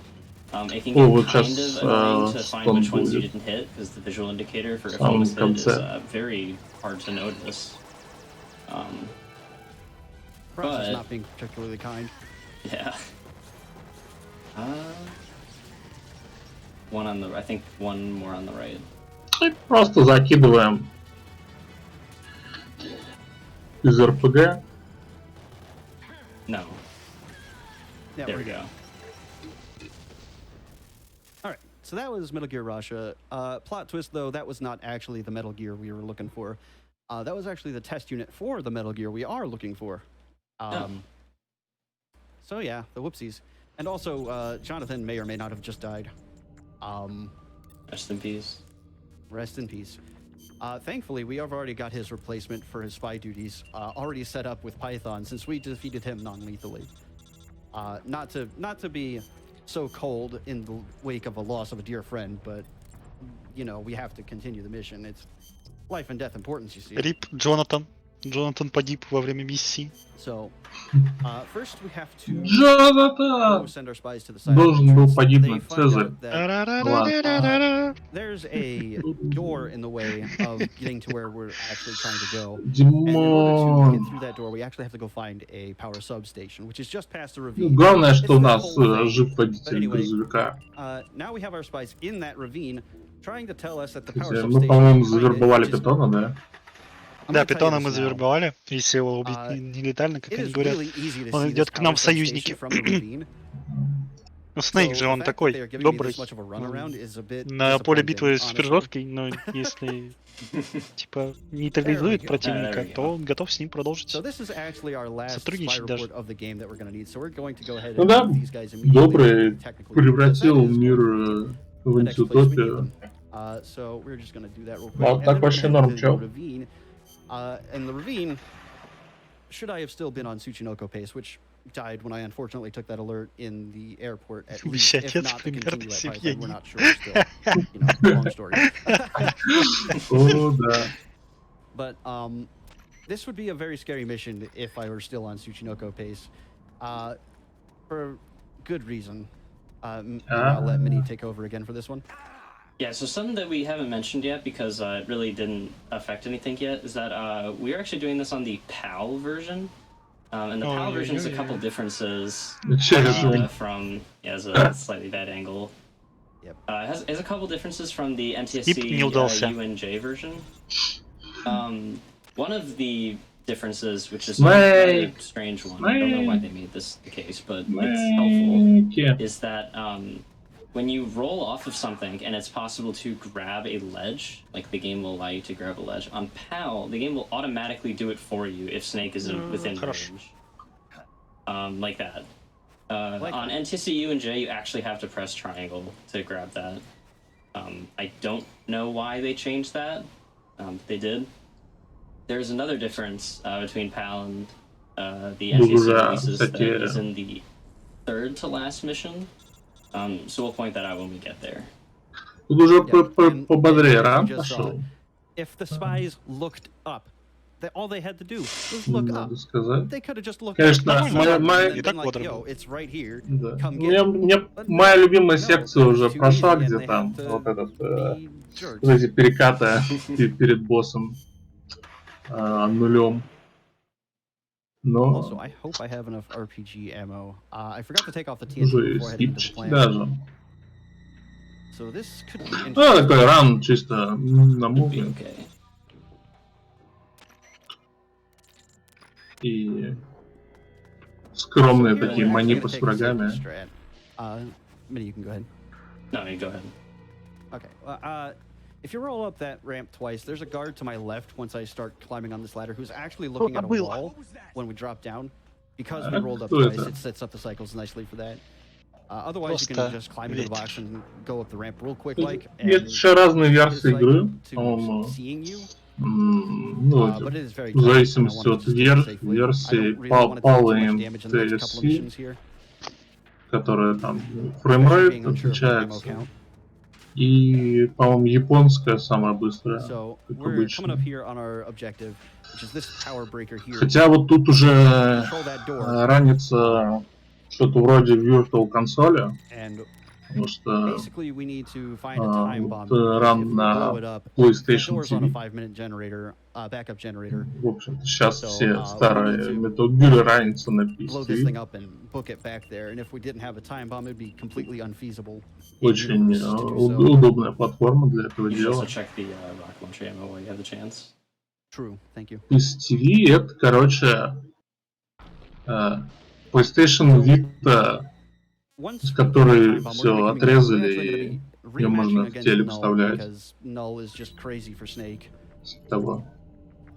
Speaker 5: it can
Speaker 1: О,
Speaker 5: get
Speaker 1: вот
Speaker 5: kind
Speaker 1: сейчас
Speaker 5: of annoying to find which ones you
Speaker 1: будет.
Speaker 5: didn't hit because the visual indicator for if
Speaker 1: Самом
Speaker 5: one was hit is
Speaker 1: конце.
Speaker 5: very hard to notice.
Speaker 4: Perhaps it's
Speaker 5: But-
Speaker 4: not being particularly kind.
Speaker 5: Yeah. One on the, I think one more on the right.
Speaker 1: И просто закидываем из РПГ.
Speaker 5: No,
Speaker 4: Yeah,
Speaker 5: there
Speaker 4: we're
Speaker 5: we
Speaker 4: good.
Speaker 5: go.
Speaker 4: All right, so that was Metal Gear Russia. Plot twist, though, that was not actually the Metal Gear we were looking for. That was actually the test unit for the Metal Gear we are looking for. So yeah, the whoopsies. And also, Jonathan may or may not have just died.
Speaker 5: Rest in peace.
Speaker 4: Rest in peace. Thankfully, we have already got his replacement for his spy duties already set up with Python since we defeated him non-lethally. Not to be so cold in the wake of a loss of a dear friend, but you know we have to continue the mission. It's life and death importance, you see.
Speaker 3: Рип, Джонатан. Джонатан погиб во время миссии.
Speaker 4: So, first we have to
Speaker 1: Джонатан!
Speaker 4: send our spies to the side.
Speaker 1: Должен был
Speaker 4: They
Speaker 1: погибнуть
Speaker 4: find
Speaker 1: Цезарь.
Speaker 4: out that
Speaker 3: Ра-ра-ра-ра-ра-ра-ра.
Speaker 4: there's a door in the way of getting to where we're actually trying to go. And in order to get
Speaker 1: Димон!
Speaker 4: through that door, we actually have to go find a power substation, which is just past the
Speaker 1: Ну,
Speaker 4: ravine.
Speaker 1: главное,
Speaker 4: It's
Speaker 1: что у
Speaker 4: this
Speaker 1: нас
Speaker 4: whole thing.
Speaker 1: жив
Speaker 4: But
Speaker 1: водитель
Speaker 4: anyway,
Speaker 1: грузовика.
Speaker 4: now we have our spies in that ravine trying to tell us that the power
Speaker 1: Хотя мы,
Speaker 4: substation
Speaker 1: по-моему,
Speaker 4: behind it,
Speaker 1: завербовали
Speaker 4: which is-
Speaker 1: питона, да?
Speaker 4: I'm
Speaker 3: Да,
Speaker 4: gonna tell you
Speaker 3: питона
Speaker 4: this
Speaker 3: мы
Speaker 4: now.
Speaker 3: завербовали. Если его убить нелетально, как
Speaker 4: It
Speaker 3: они
Speaker 4: is
Speaker 3: говорят.
Speaker 4: really easy to
Speaker 3: Он
Speaker 4: see
Speaker 3: идет
Speaker 4: this
Speaker 3: к нам
Speaker 4: power
Speaker 3: в
Speaker 4: substation
Speaker 3: союзники.
Speaker 4: from the ravine.
Speaker 3: Ну, Снейк
Speaker 4: So
Speaker 3: же
Speaker 4: the
Speaker 3: он
Speaker 4: fact that
Speaker 3: такой,
Speaker 4: they are giving me
Speaker 3: добрый.
Speaker 4: this much of a runaround is a bit
Speaker 3: На поле битвы
Speaker 4: disappointing,
Speaker 3: супер
Speaker 4: honestly.
Speaker 3: жесткий, но если типа нейтрализует противника, то он готов с ним продолжить.
Speaker 4: So this is actually our last spy
Speaker 3: Сотрудничать даже.
Speaker 4: report of the game that we're going to need. So we're going to go ahead
Speaker 1: Ну
Speaker 4: and
Speaker 1: да,
Speaker 4: move these guys immediately.
Speaker 1: добрый
Speaker 4: Technically,
Speaker 1: превратил
Speaker 4: that is
Speaker 1: мир
Speaker 4: going to be
Speaker 1: в
Speaker 4: the next place we need
Speaker 1: антиутопию.
Speaker 4: them. So we're just going to do that real quick.
Speaker 1: Вот
Speaker 4: And
Speaker 1: так
Speaker 4: then we're
Speaker 1: вообще
Speaker 4: gonna
Speaker 1: норм,
Speaker 4: head to
Speaker 1: чел.
Speaker 4: the ravine. And the ravine, should I have still been on Tsuchinoko pace, which died when I unfortunately took that alert in the airport at least, if
Speaker 3: Отец
Speaker 4: not to
Speaker 3: примерно
Speaker 4: continue at Python,
Speaker 3: Евгений.
Speaker 4: we're not sure still. You know, long story.
Speaker 1: О, да.
Speaker 4: But this would be a very scary mission if I were still on Tsuchinoko pace, for good reason. I'll let Minnie take over again for this one.
Speaker 5: Yeah, so something that we haven't mentioned yet because it really didn't affect anything yet is that we're actually doing this on the PAL version. And the PAL version has a couple differences from as a slightly bad angle.
Speaker 4: Yep.
Speaker 5: Has a couple differences from the
Speaker 3: Скип не удался.
Speaker 5: NTSC UNJ version. One of the differences, which is
Speaker 1: Snake.
Speaker 5: a strange one, I don't know why they made this the case, but it's helpful, is that when you roll off of something and it's possible to grab a ledge, like the game will allow you to grab a ledge, on PAL, the game will automatically do it for you if Snake is within range. Like that. On NTCU and J, you actually have to press triangle to grab that. I don't know why they changed that. They did. There's another difference between PAL and the NTCU releases that is in the third to last mission. So we'll point that out when we get there.
Speaker 1: Тут уже пободрее ран пошел.
Speaker 4: If the spies looked up, all they had to do was look up.
Speaker 1: Надо сказать.
Speaker 4: They could have just looked
Speaker 1: Конечно,
Speaker 4: up.
Speaker 3: Yo,
Speaker 4: it's right here.
Speaker 1: Да.
Speaker 4: Come get it.
Speaker 1: Мне моя любимая секция уже прошла, где там вот этот вот эти перекаты перед боссом нулем.
Speaker 4: Also,
Speaker 1: Но
Speaker 4: I hope I have enough RPG ammo. I forgot to take off the
Speaker 1: уже
Speaker 4: TNT
Speaker 1: и
Speaker 4: before heading into the
Speaker 1: скипчики
Speaker 4: plant.
Speaker 1: даже.
Speaker 4: So this could be
Speaker 1: Ну,
Speaker 4: interesting.
Speaker 1: такой ран чисто на муве.
Speaker 5: Okay.
Speaker 1: И скромные
Speaker 4: So here
Speaker 1: такие
Speaker 4: we're actually
Speaker 1: манипы
Speaker 4: gonna
Speaker 1: с
Speaker 4: take a safety
Speaker 1: врагами.
Speaker 4: strat. Minnie, you can go ahead.
Speaker 5: No, you go ahead.
Speaker 4: Okay. If you roll up that ramp twice, there's a guard to my left once I start climbing on this ladder who's actually looking at a wall when we drop down. Because we rolled up
Speaker 1: Кто
Speaker 4: twice,
Speaker 1: это?
Speaker 4: it sets up the cycles nicely for that. Otherwise, you can
Speaker 3: Просто
Speaker 4: just climb into the box and go up the ramp real quick,
Speaker 1: Тут
Speaker 4: like.
Speaker 1: есть еще разные версии игры,
Speaker 4: to
Speaker 1: по-моему.
Speaker 4: seeing you.
Speaker 1: Ну,
Speaker 4: But it is very
Speaker 1: в зависимости
Speaker 4: tight, and I
Speaker 1: от
Speaker 4: wanted to just do it safely. I
Speaker 1: версии
Speaker 4: don't really want to take too
Speaker 1: PAL
Speaker 4: much
Speaker 1: и
Speaker 4: damage in the next couple of missions
Speaker 1: NTSC,
Speaker 4: here,
Speaker 1: которая там
Speaker 4: especially
Speaker 1: фреймрейт
Speaker 4: being unsure of my ammo
Speaker 1: отличается.
Speaker 4: count.
Speaker 1: И, по-моему, японская самая быстрая,
Speaker 4: So
Speaker 1: как
Speaker 4: we're coming up
Speaker 1: обычно.
Speaker 4: here on our objective, which is this power breaker here.
Speaker 1: Хотя вот тут уже
Speaker 4: Control that door,
Speaker 1: ранится что-то вроде Virtual консоли,
Speaker 4: and
Speaker 1: потому что
Speaker 4: basically we need to find a time bomb.
Speaker 1: вот
Speaker 4: Because
Speaker 1: ран
Speaker 4: if we
Speaker 1: на
Speaker 4: blow it up, the
Speaker 1: PlayStation
Speaker 4: door's on a
Speaker 1: TV.
Speaker 4: 5-minute generator, backup generator.
Speaker 1: В общем-то, сейчас
Speaker 4: So,
Speaker 1: все
Speaker 4: we
Speaker 1: старые
Speaker 4: need to
Speaker 1: Metal Gear ранятся на
Speaker 4: Blow this thing
Speaker 1: PC.
Speaker 4: up and book it back there. And if we didn't have a time bomb, it'd be completely unfeasible.
Speaker 1: Очень
Speaker 4: to do so.
Speaker 1: удобная платформа для этого
Speaker 5: You should also
Speaker 1: дела.
Speaker 5: check the rocket launcher ammo while you have the chance.
Speaker 4: True, thank you.
Speaker 1: PC TV это, короче, PlayStation Vita,
Speaker 4: Once
Speaker 1: с
Speaker 4: we
Speaker 1: которой
Speaker 4: get the time bomb,
Speaker 1: все
Speaker 4: we're gonna be
Speaker 1: отрезали,
Speaker 4: actually
Speaker 1: и
Speaker 4: gonna be
Speaker 1: ее можно
Speaker 4: rematching
Speaker 1: в
Speaker 4: against
Speaker 1: телек
Speaker 4: Null,
Speaker 1: вставлять.
Speaker 4: because Null is just crazy for Snake.
Speaker 1: Того.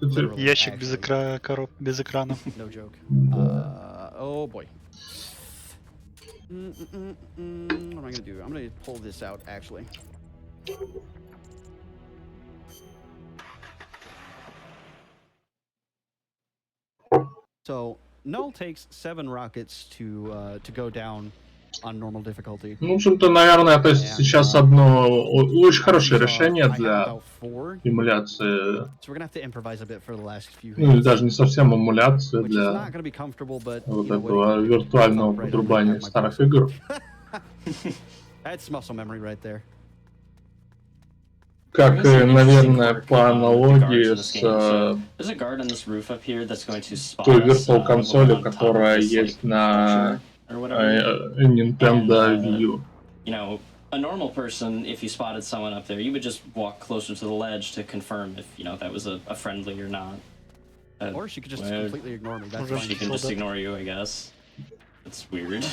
Speaker 4: Literally,
Speaker 3: ящик без
Speaker 4: actually.
Speaker 3: без экрана.
Speaker 4: No joke. Oh boy. What am I gonna do? I'm gonna pull this out actually. So Null takes 7 rockets to go down on normal difficulty.
Speaker 1: Ну, в общем-то, наверное, это сейчас одно очень хорошее решение для эмуляции. Ну, или даже не совсем эмуляции для вот этого виртуального подрубания старых игр. Как, наверное, по аналогии с той Virtual консолью, которая есть на Nintendo Wii U.
Speaker 5: You know, a normal person, if you spotted someone up there, you would just walk closer to the ledge to confirm if, you know, that was a friendly or not.
Speaker 4: Or she could just completely ignore me. That's fine.
Speaker 5: She can just ignore you, I guess. It's weird.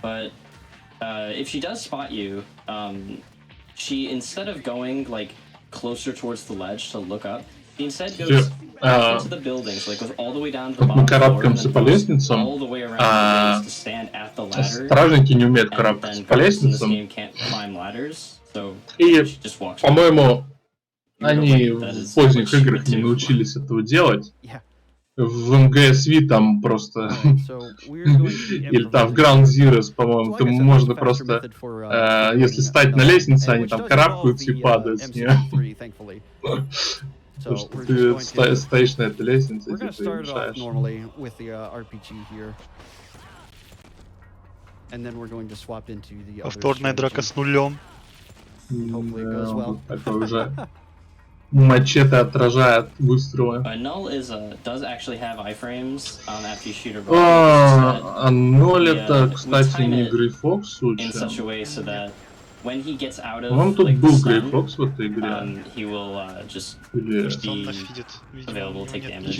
Speaker 5: But if she does spot you, she, instead of going like closer towards the ledge to look up, she instead goes into the buildings, like goes all the way down to the bottom floor, and then goes all the way around the base to stand at the ladder.
Speaker 1: Стражники не умеют карабкаться по лестницам. И, по-моему, они в поздних играх не научились этого делать. В МГСВ там просто... Или там в Ground Zeroes, по-моему, там можно просто... Если стать на лестнице, они там карабкаются и падают с нее. Потому что ты стоишь на этой лестнице, и ты решаешь.
Speaker 3: Повторная драка с нулем.
Speaker 1: Это уже... Мачете отражает выстрелы. А 0 это, кстати, не Grey Fox случай. По-моему, тут был Grey Fox в этой игре. Или...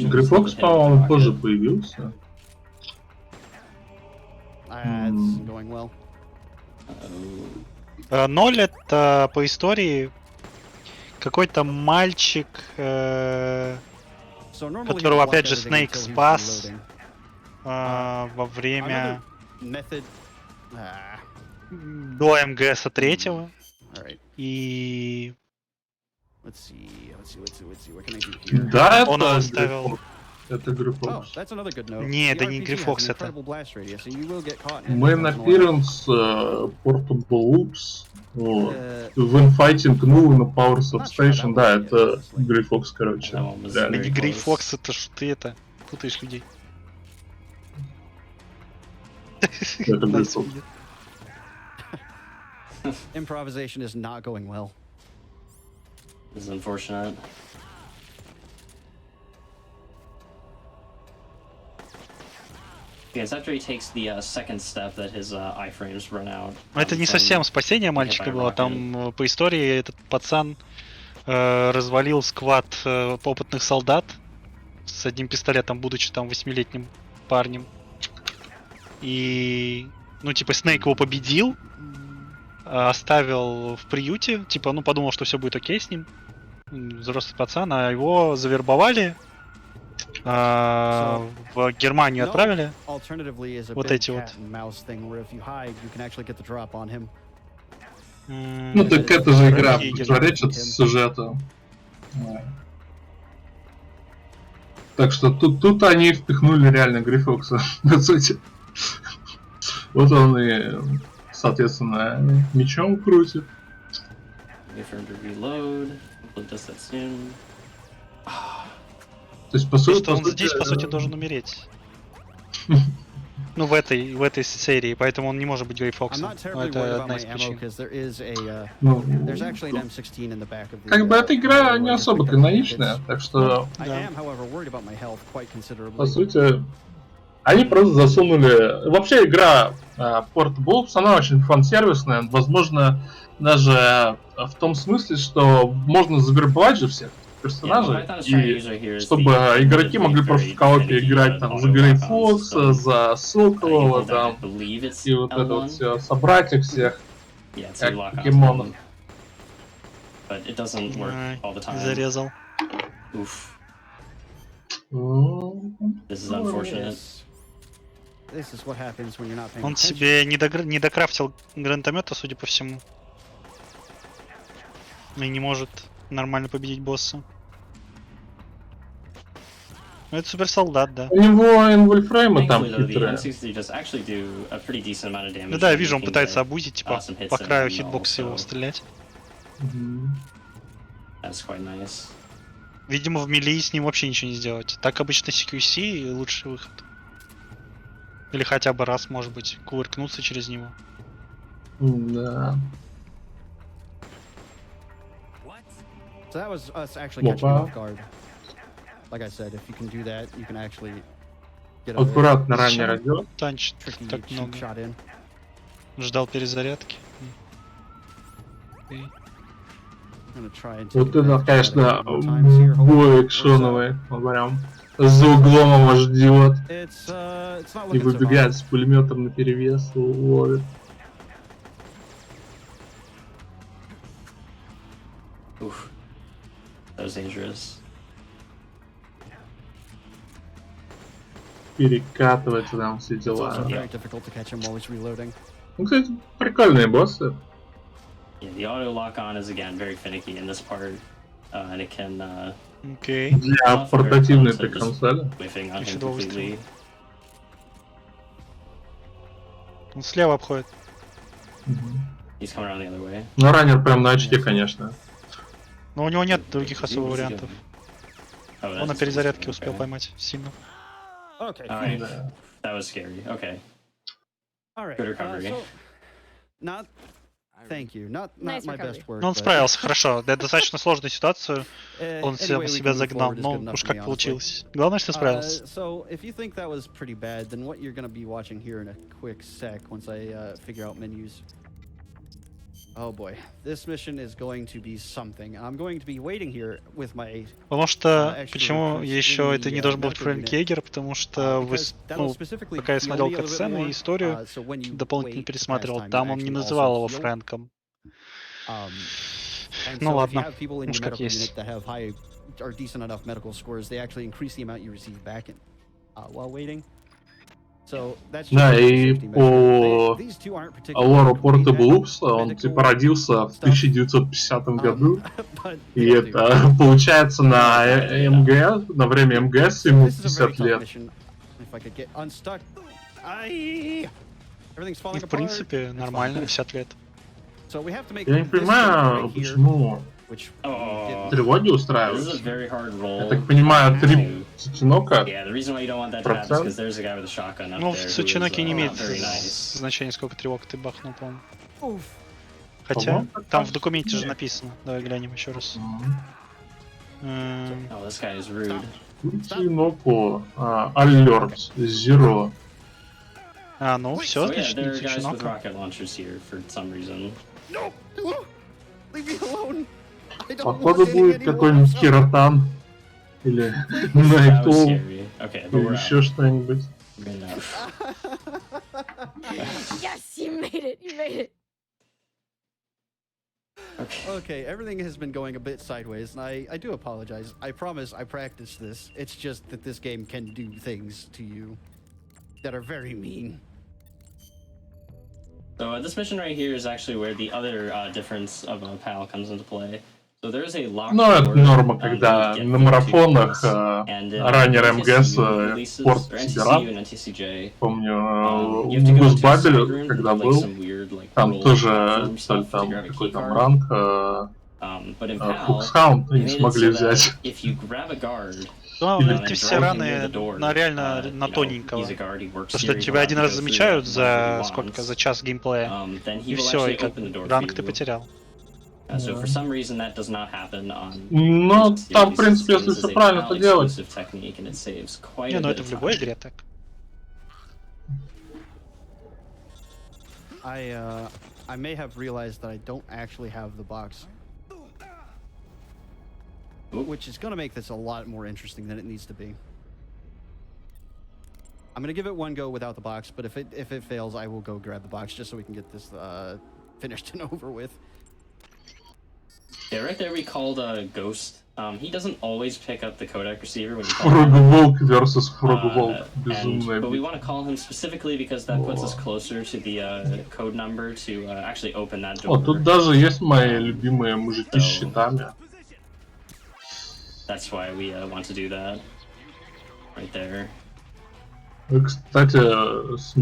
Speaker 1: Grey Fox, по-моему, позже появился.
Speaker 3: 0 это по истории какой-то мальчик, которого опять же Снейк спас во время до МГСа 3-го. И
Speaker 1: да,
Speaker 3: он его оставил.
Speaker 1: Это Grey Fox.
Speaker 3: Не, это не Grey Fox, это.
Speaker 1: Мы на Appearance Portable Oops. В Infighting, ну, на Power Substation, да, это Grey Fox, короче.
Speaker 3: Да не Grey Fox, это ж ты это, путаешь людей.
Speaker 1: Это Grey Fox.
Speaker 4: Improvisation is not going well.
Speaker 5: This is unfortunate. Yes, after he takes the second step that his iframes run out.
Speaker 3: Это не совсем спасение мальчика было, там по истории этот пацан развалил сквад опытных солдат с одним пистолетом, будучи там 8-летним парнем. И, ну, типа, Снейк его победил, оставил в приюте, типа, ну, подумал, что все будет окей с ним. Взрослый пацан, а его завербовали, в Германию отправили. Вот эти вот.
Speaker 1: Ну так это же игра противоречит сюжету. Так что тут они впихнули реально Grey Fox, по сути. Вот он и, соответственно, мечом крутит. То есть, по сути,
Speaker 3: он здесь, по сути, должен умереть. Ну, в этой серии, поэтому он не может быть Grey Fox. Это одна из причин.
Speaker 1: Ну, как бы эта игра не особо каноничная, так что... Да. По сути, они просто засунули... Вообще игра Portable, она очень фан-сервисная, возможно, даже в том смысле, что можно завербовать же всех персонажей, и чтобы игроки могли просто в коопе играть там за Grey Fox, за Соколова, там, и вот это вот все, собрать их всех, как покемонов.
Speaker 3: Зарезал. Он себе не докрафтил гранатомета, судя по всему. И не может нормально победить босса. Ну, это суперсолдат, да.
Speaker 1: У него инвольфреймы там
Speaker 5: Thankfully, though, the
Speaker 1: хитрые.
Speaker 5: M60 does actually do a pretty decent amount of damage.
Speaker 3: Ну да, я
Speaker 5: when
Speaker 3: вижу, он
Speaker 5: you can
Speaker 3: пытается
Speaker 5: get,
Speaker 3: обузить, типа,
Speaker 5: some hits
Speaker 3: по
Speaker 5: in
Speaker 3: краю
Speaker 5: and all,
Speaker 3: хитбокса его
Speaker 5: so
Speaker 3: стрелять.
Speaker 5: That's quite nice.
Speaker 3: Видимо, в милии с ним вообще ничего не сделать. Так обычно CQC и лучший выход. Или хотя бы раз, может быть, кувыркнуться через него.
Speaker 1: Да.
Speaker 4: So that was us actually catching him off guard. Like I said, if you can do that, you can actually get a
Speaker 1: Аккуратно ранний
Speaker 3: Зачем
Speaker 1: радио.
Speaker 3: танчит
Speaker 4: tricky
Speaker 3: так
Speaker 4: cheap
Speaker 3: много?
Speaker 4: shot in.
Speaker 3: Ждал перезарядки. Окей.
Speaker 4: I'm gonna try and take
Speaker 1: Вот это,
Speaker 4: advantage of that a
Speaker 1: конечно,
Speaker 4: couple more times here. Hopefully
Speaker 1: бой
Speaker 4: it works out.
Speaker 1: экшоновый. Он прям за углом его ждет.
Speaker 4: It's not
Speaker 1: И
Speaker 4: looking so hot.
Speaker 1: выбегает с пулеметом на перевес, ловит.
Speaker 5: Oof. That was dangerous.
Speaker 1: Перекатывается там все
Speaker 4: It's
Speaker 1: дела.
Speaker 4: also very difficult to catch him while he's reloading.
Speaker 1: Ну, кстати, прикольные боссы.
Speaker 5: Yeah, the auto lock on is again very finicky in this part, and it can
Speaker 3: Окей.
Speaker 1: Для портативной этой консоли.
Speaker 5: whiffing on
Speaker 3: Еще
Speaker 5: him
Speaker 3: два
Speaker 5: completely.
Speaker 3: выстрела. Он слева обходит.
Speaker 5: He's coming around the other way.
Speaker 1: Ну, раннер прям на очке, конечно.
Speaker 3: Но у него нет других особо вариантов.
Speaker 5: Oh,
Speaker 3: Он на
Speaker 5: that's
Speaker 3: перезарядке успел
Speaker 5: okay.
Speaker 3: поймать сильно.
Speaker 4: Okay.
Speaker 5: Alright, that was scary. Okay.
Speaker 4: All right.
Speaker 5: Good recovery.
Speaker 4: So, not. Thank you. Not
Speaker 2: Nice
Speaker 4: my
Speaker 2: recovery.
Speaker 4: best work.
Speaker 3: Но он
Speaker 4: but,
Speaker 3: справился хорошо. Да, достаточно сложную ситуацию. Он
Speaker 4: anyway, we
Speaker 3: себя
Speaker 4: can move
Speaker 3: загнал.
Speaker 4: forward is
Speaker 3: Ну,
Speaker 4: good enough
Speaker 3: уж
Speaker 4: for
Speaker 3: как
Speaker 4: me, honestly.
Speaker 3: получилось. Главное, что справился.
Speaker 4: So, if you think that was pretty bad, then what you're going to be watching here in a quick sec once I figure out menus. Oh boy, this mission is going to be something. I'm going to be waiting here with my.
Speaker 3: Потому что,
Speaker 4: extra
Speaker 3: почему
Speaker 4: recruits
Speaker 3: еще
Speaker 4: in
Speaker 3: это
Speaker 4: the,
Speaker 3: не должен быть
Speaker 4: medical
Speaker 3: Фрэнк
Speaker 4: unit,
Speaker 3: Егер, потому что вы,
Speaker 4: because that'll
Speaker 3: ну,
Speaker 4: specifically
Speaker 3: пока я
Speaker 4: heal
Speaker 3: смотрел
Speaker 4: me a little bit
Speaker 3: катсцены
Speaker 4: more.
Speaker 3: и историю,
Speaker 4: So when you
Speaker 3: дополнительно
Speaker 4: wait to pass
Speaker 3: пересматривал,
Speaker 4: time,
Speaker 3: там
Speaker 4: you
Speaker 3: он не
Speaker 4: actually
Speaker 3: называл
Speaker 4: also
Speaker 3: его
Speaker 4: heal.
Speaker 3: Фрэнком.
Speaker 4: And
Speaker 3: Ну
Speaker 4: so if you
Speaker 3: ладно,
Speaker 4: have people in
Speaker 3: уж
Speaker 4: your
Speaker 3: как
Speaker 4: medical
Speaker 3: есть.
Speaker 4: unit that have high or decent enough medical scores, they actually increase the amount you receive back in while waiting. So that's
Speaker 1: Да,
Speaker 4: just
Speaker 1: и
Speaker 4: a safety measure.
Speaker 1: по
Speaker 4: These two aren't particularly
Speaker 1: лору
Speaker 4: great
Speaker 1: Portable
Speaker 4: at
Speaker 1: Oops, он
Speaker 4: medical
Speaker 1: типа родился в
Speaker 4: stuff.
Speaker 1: 1950 году.
Speaker 4: But
Speaker 1: И
Speaker 4: they'll do.
Speaker 1: это получается на МГС, на время МГС
Speaker 4: So
Speaker 1: ему
Speaker 4: this is a very
Speaker 1: 50
Speaker 4: tough
Speaker 1: лет.
Speaker 4: mission. If I could get unstuck. Aye! Everything's
Speaker 3: И
Speaker 4: falling
Speaker 3: в
Speaker 4: apart.
Speaker 3: принципе,
Speaker 4: It's
Speaker 3: нормально,
Speaker 4: fine.
Speaker 3: 50 лет.
Speaker 4: So we have to make
Speaker 1: Я не
Speaker 4: this jump
Speaker 1: понимаю,
Speaker 4: right here,
Speaker 1: почему
Speaker 4: which
Speaker 5: Oh.
Speaker 1: тревоги
Speaker 5: This is a
Speaker 1: устраиваются.
Speaker 5: very hard roll.
Speaker 1: Я так понимаю,
Speaker 5: to-
Speaker 1: 3 Цуцинока.
Speaker 5: Yeah, the reason why you don't want that to happen is because there's a guy with a shotgun up
Speaker 3: Ну,
Speaker 5: there
Speaker 3: в
Speaker 5: who is,
Speaker 3: Цучиноке не имеет
Speaker 5: not very nice.
Speaker 3: значения, сколько тревог ты бахнул, по-моему.
Speaker 4: Oof.
Speaker 3: Хотя,
Speaker 1: По-моему,
Speaker 3: там
Speaker 1: так.
Speaker 3: в документе же написано. Давай глянем еще раз.
Speaker 5: Oh, this guy is rude.
Speaker 1: Цуциноку, Alert, Zero.
Speaker 3: А, ну все,
Speaker 5: So yeah,
Speaker 3: значит,
Speaker 5: there
Speaker 3: не
Speaker 5: are guys with
Speaker 3: Цучинока.
Speaker 5: rocket launchers here for some reason.
Speaker 4: No! Leave me alone! I don't
Speaker 1: Походу
Speaker 4: want
Speaker 1: будет
Speaker 4: any
Speaker 1: какой-нибудь
Speaker 4: anymore.
Speaker 1: Хиротан. Или
Speaker 5: That was
Speaker 1: Найтол.
Speaker 5: scary. Okay, but
Speaker 1: Или
Speaker 5: we're
Speaker 1: еще
Speaker 5: out.
Speaker 1: что-нибудь.
Speaker 5: We're enough.
Speaker 2: Yes, you made it. You made it.
Speaker 5: Okay.
Speaker 4: Okay, everything has been going a bit sideways, and I do apologize. I promise I practiced this. It's just that this game can do things to you that are very mean.
Speaker 5: So this mission right here is actually where the other difference of a PAL comes into play. So there's a locked
Speaker 1: Ну, это
Speaker 5: door,
Speaker 1: норма,
Speaker 5: that
Speaker 1: когда
Speaker 5: you get
Speaker 1: на
Speaker 5: through
Speaker 1: марафонах
Speaker 5: to and in
Speaker 1: раннер
Speaker 5: NTSU
Speaker 1: МГС
Speaker 5: releases,
Speaker 1: порт
Speaker 5: or
Speaker 1: собирал.
Speaker 5: NTCU and NTCJ,
Speaker 1: Помню,
Speaker 5: you have to
Speaker 1: в
Speaker 5: go into a side
Speaker 1: Госбабеле,
Speaker 5: room and
Speaker 1: когда
Speaker 5: do like
Speaker 1: был,
Speaker 5: some weird like
Speaker 1: там
Speaker 5: roll
Speaker 1: тоже
Speaker 5: platform
Speaker 1: стали
Speaker 5: stuff to
Speaker 1: там
Speaker 5: grab a key
Speaker 1: какой-то
Speaker 5: card.
Speaker 1: ранг,
Speaker 5: But in PAL,
Speaker 1: Фуксхаунд
Speaker 5: they
Speaker 1: не
Speaker 5: made it
Speaker 1: смогли
Speaker 5: so
Speaker 1: взять.
Speaker 5: that if you grab a guard,
Speaker 3: Да,
Speaker 1: Или-
Speaker 3: эти все раны на реально на тоненького.
Speaker 5: he's a guard, he works
Speaker 3: То,
Speaker 5: here,
Speaker 3: что
Speaker 5: he
Speaker 3: тебя
Speaker 5: will
Speaker 3: один
Speaker 5: have to
Speaker 3: раз
Speaker 5: go through
Speaker 3: замечают
Speaker 5: that
Speaker 3: за
Speaker 5: whenever he
Speaker 3: сколько?
Speaker 5: wants.
Speaker 3: За час геймплея.
Speaker 5: Then he
Speaker 3: И
Speaker 5: will
Speaker 3: все, и
Speaker 5: actually
Speaker 3: как
Speaker 5: open the door
Speaker 3: ранг
Speaker 5: for
Speaker 3: ты
Speaker 5: you.
Speaker 3: потерял.
Speaker 5: So for some reason that does not happen on.
Speaker 1: Ну,
Speaker 5: this
Speaker 1: там, в
Speaker 5: series.
Speaker 1: принципе,
Speaker 5: This
Speaker 1: если
Speaker 5: is
Speaker 1: все
Speaker 5: a
Speaker 1: правильно,
Speaker 5: PAL
Speaker 1: то делать.
Speaker 5: exclusive technique, and it saves quite
Speaker 3: Не,
Speaker 5: a
Speaker 3: ну
Speaker 5: bit
Speaker 3: это
Speaker 5: of
Speaker 3: в любой
Speaker 5: time.
Speaker 3: игре так.
Speaker 4: I may have realized that I don't actually have the box. Which is going to make this a lot more interesting than it needs to be. I'm going to give it one go without the box, but if it fails, I will go grab the box just so we can get this finished and over with.
Speaker 5: Yeah, right there we called Ghost. He doesn't always pick up the codec receiver when you call him.
Speaker 1: Фрогволк versus Фрогволк. Безумная
Speaker 5: But we
Speaker 1: битва.
Speaker 5: want to call him specifically because that puts us closer to the code number to actually open that door.
Speaker 1: О, тут даже есть мои любимые мужики с щитами.
Speaker 5: That's why we want to do that. right there.
Speaker 1: Кстати,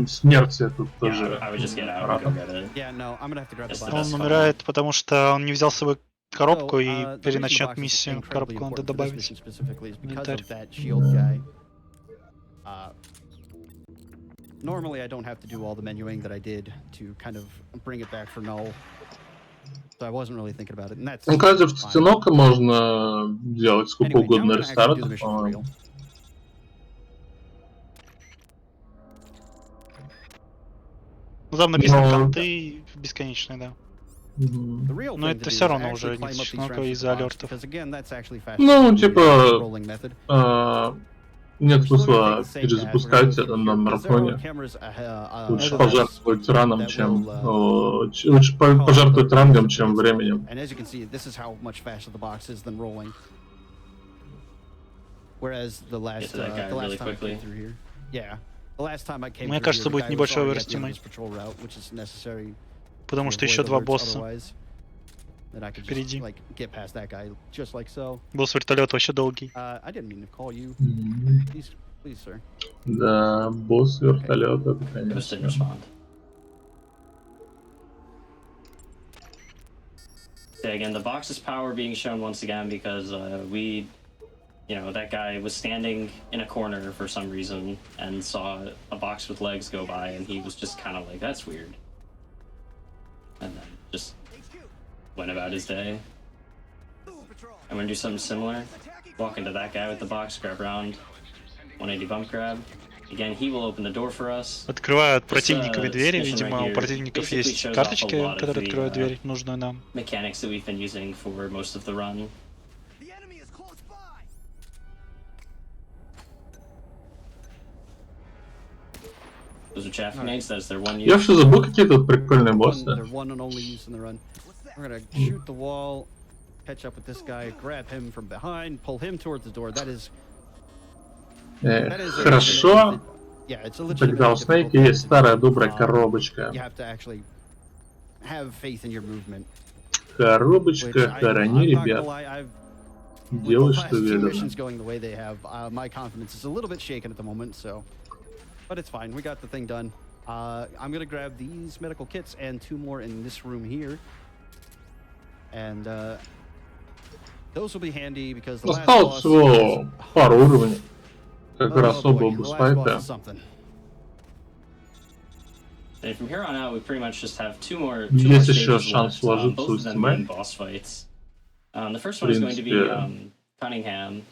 Speaker 1: смерти тут тоже.
Speaker 5: I would just get out and go get it.
Speaker 4: Yeah, no, I'm gonna have to grab the
Speaker 5: It's the
Speaker 4: box.
Speaker 5: best
Speaker 3: Он умирает, потому что он не взял с собой коробку и
Speaker 4: the reason the
Speaker 3: переначнет
Speaker 4: box is
Speaker 3: миссию.
Speaker 4: incredibly
Speaker 3: Коробку надо
Speaker 4: important for this
Speaker 3: добавить.
Speaker 4: mission specifically is because
Speaker 3: Инвентарь.
Speaker 4: of that shield guy. Normally I don't have to do all the menuing that I did to kind of bring it back for null. So I wasn't really thinking about it, and that's
Speaker 1: Ну, кстати, в
Speaker 4: fine.
Speaker 1: Тинока можно делать сколько
Speaker 4: Anyway, now I'm
Speaker 1: угодно
Speaker 4: gonna actually do the
Speaker 1: рестартов,
Speaker 4: mission for
Speaker 1: по-моему.
Speaker 4: real.
Speaker 3: Ну, там написано
Speaker 1: Но-
Speaker 3: конты бесконечные, да.
Speaker 1: Мгм.
Speaker 4: The real
Speaker 3: Но
Speaker 4: thing
Speaker 3: это
Speaker 4: to
Speaker 3: всё
Speaker 4: do is
Speaker 3: равно
Speaker 4: actually
Speaker 3: уже не
Speaker 4: climb up these
Speaker 3: Тинока
Speaker 4: ramps
Speaker 3: из-за
Speaker 4: with the box,
Speaker 3: алертов.
Speaker 4: because again, that's actually faster
Speaker 1: Ну,
Speaker 4: than the
Speaker 1: типа,
Speaker 4: rolling method.
Speaker 1: Нет
Speaker 4: We're still gonna
Speaker 1: смысла
Speaker 4: take the same path, we're
Speaker 1: перезапускать
Speaker 4: gonna
Speaker 1: это
Speaker 4: look
Speaker 1: на
Speaker 4: here, because there are
Speaker 1: марафоне.
Speaker 4: cameras,
Speaker 1: Лучше
Speaker 3: это
Speaker 1: пожертвовать раном,
Speaker 4: that
Speaker 1: чем...
Speaker 4: will,
Speaker 1: Лучше
Speaker 4: cause
Speaker 1: пожертвовать
Speaker 4: the
Speaker 1: рангом,
Speaker 4: ramps to
Speaker 1: чем
Speaker 4: be slow.
Speaker 1: временем.
Speaker 4: And as you can see, this is how much faster the box is than rolling. Whereas the last,
Speaker 5: to that guy
Speaker 4: the last
Speaker 5: really
Speaker 4: time I
Speaker 5: quickly.
Speaker 4: came through here, yeah, the last time I came
Speaker 3: Мне
Speaker 4: through
Speaker 3: кажется,
Speaker 4: here, the
Speaker 3: будет
Speaker 4: guy was
Speaker 3: небольшой
Speaker 4: already at the end of
Speaker 3: оверстимейт.
Speaker 4: his patrol route, which is necessary
Speaker 3: Потому
Speaker 4: to
Speaker 3: что
Speaker 4: avoid
Speaker 3: еще два
Speaker 4: alerts
Speaker 3: босса
Speaker 4: otherwise. Then I could just
Speaker 3: впереди.
Speaker 4: like get past that guy just like so.
Speaker 3: Босс вертолета вообще долгий.
Speaker 4: I didn't mean to call you.
Speaker 1: Мгм.
Speaker 4: Please, sir.
Speaker 1: Да, босс вертолета, это,
Speaker 5: It just didn't
Speaker 1: конечно.
Speaker 5: respond. Yeah, again, the box's power being shown once again because that guy was standing in a corner for some reason and saw a box with legs go by, and he was just kind of like, "That's weird," and then just went about his day. I'm gonna do something similar. Walk into that guy with the box, grab round, 180 bump grab. Again, he will open the door for us.
Speaker 3: Открывают противниками двери,
Speaker 5: mission
Speaker 3: видимо,
Speaker 5: right
Speaker 3: у
Speaker 5: here
Speaker 3: противников
Speaker 5: basically
Speaker 3: есть
Speaker 5: shows off
Speaker 3: карточки,
Speaker 5: a lot of
Speaker 3: которые
Speaker 5: the,
Speaker 3: открывают дверь, нужную нам.
Speaker 5: Mechanics that we've been using for most of the run.
Speaker 6: The enemy is close by.
Speaker 5: Those are chaff grenades. That's their one
Speaker 1: Я
Speaker 5: use.
Speaker 1: вообще забыл, какие тут прикольные боссы.
Speaker 4: They're one and only use in the run. We're gonna shoot the wall, catch up with this guy, grab him from behind, pull him towards the door. That is
Speaker 1: Хорошо,
Speaker 4: yeah, it's a legitimate
Speaker 1: когда у Снейка есть старая добрая коробочка.
Speaker 4: You have to actually have faith in your movement.
Speaker 1: Коробочка, хорони,
Speaker 4: I'm not gonna
Speaker 1: ребят.
Speaker 4: lie,
Speaker 1: Делай,
Speaker 4: with the
Speaker 1: что
Speaker 4: last two
Speaker 1: велено.
Speaker 4: missions going the way they have, my confidence is a little bit shaken at the moment, so. But it's fine, we got the thing done. I'm gonna grab these medical kits and 2 more in this room here. And those will be handy because the last
Speaker 1: Осталось
Speaker 4: boss
Speaker 1: всего
Speaker 4: is-
Speaker 1: пару уровней. Как раз
Speaker 4: Oh,
Speaker 1: оба
Speaker 4: boy, the last boss
Speaker 1: бусфайта.
Speaker 4: is something.
Speaker 5: And from here on out, we pretty much just have two more
Speaker 1: Есть еще
Speaker 5: stages
Speaker 1: шанс
Speaker 5: left,
Speaker 1: сложиться
Speaker 5: both
Speaker 1: у
Speaker 5: of them being
Speaker 1: Steam.
Speaker 5: boss fights. The first one is going to be
Speaker 1: принципе.
Speaker 5: Cunningham.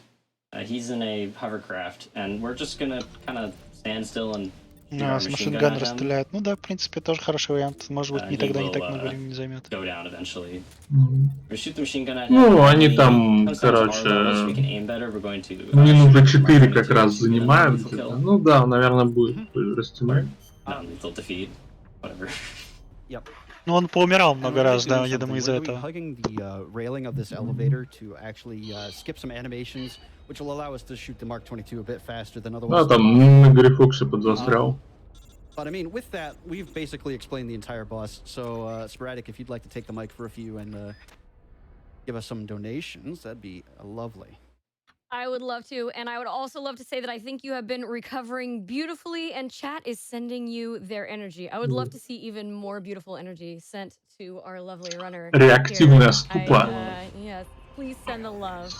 Speaker 5: He's in a hovercraft, and we're just gonna kind of stand still and shoot our
Speaker 3: С
Speaker 5: machine gun
Speaker 3: машингана
Speaker 5: at him.
Speaker 3: расстреляют. Ну да, в принципе, тоже хороший вариант. Может быть,
Speaker 5: He
Speaker 3: не тогда не
Speaker 5: will,
Speaker 3: так много времени займет.
Speaker 5: Go down eventually.
Speaker 1: Мгм.
Speaker 5: We shoot the machine gun at him.
Speaker 1: Ну,
Speaker 5: and
Speaker 1: они
Speaker 5: when he
Speaker 1: там,
Speaker 5: comes down to our
Speaker 1: короче,
Speaker 5: level, so we can aim better, we're going to,
Speaker 1: минуты
Speaker 5: shoot
Speaker 1: 4
Speaker 5: Mark
Speaker 1: как
Speaker 5: 22
Speaker 1: раз
Speaker 5: to get another
Speaker 1: занимают
Speaker 5: lethal
Speaker 1: где-то.
Speaker 5: kill.
Speaker 1: Ну да, наверное, будет растимать.
Speaker 5: Non-lethal defeat. Whatever.
Speaker 4: Yep.
Speaker 3: Ну, он поумирал
Speaker 4: And
Speaker 3: много
Speaker 4: we're gonna
Speaker 3: раз,
Speaker 4: be
Speaker 3: да,
Speaker 4: doing
Speaker 3: я думаю,
Speaker 4: something.
Speaker 3: из-за
Speaker 4: We're gonna be
Speaker 3: этого.
Speaker 4: hugging the railing of this elevator to actually skip some animations, which will allow us to shoot the Mark 22 a bit faster than
Speaker 1: Да,
Speaker 4: otherwise.
Speaker 1: там на Грифоксе подзастрял.
Speaker 4: But I mean, with that, we've basically explained the entire boss. So, Sporadic, if you'd like to take the mic for a few and give us some donations, that'd be lovely.
Speaker 2: I would love to, and I would also love to say that I think you have been recovering beautifully, and chat is sending you their energy. I would love to see even more beautiful energy sent to our lovely runner.
Speaker 1: Реактивная
Speaker 2: here.
Speaker 1: ступа.
Speaker 2: Yes, please send the love.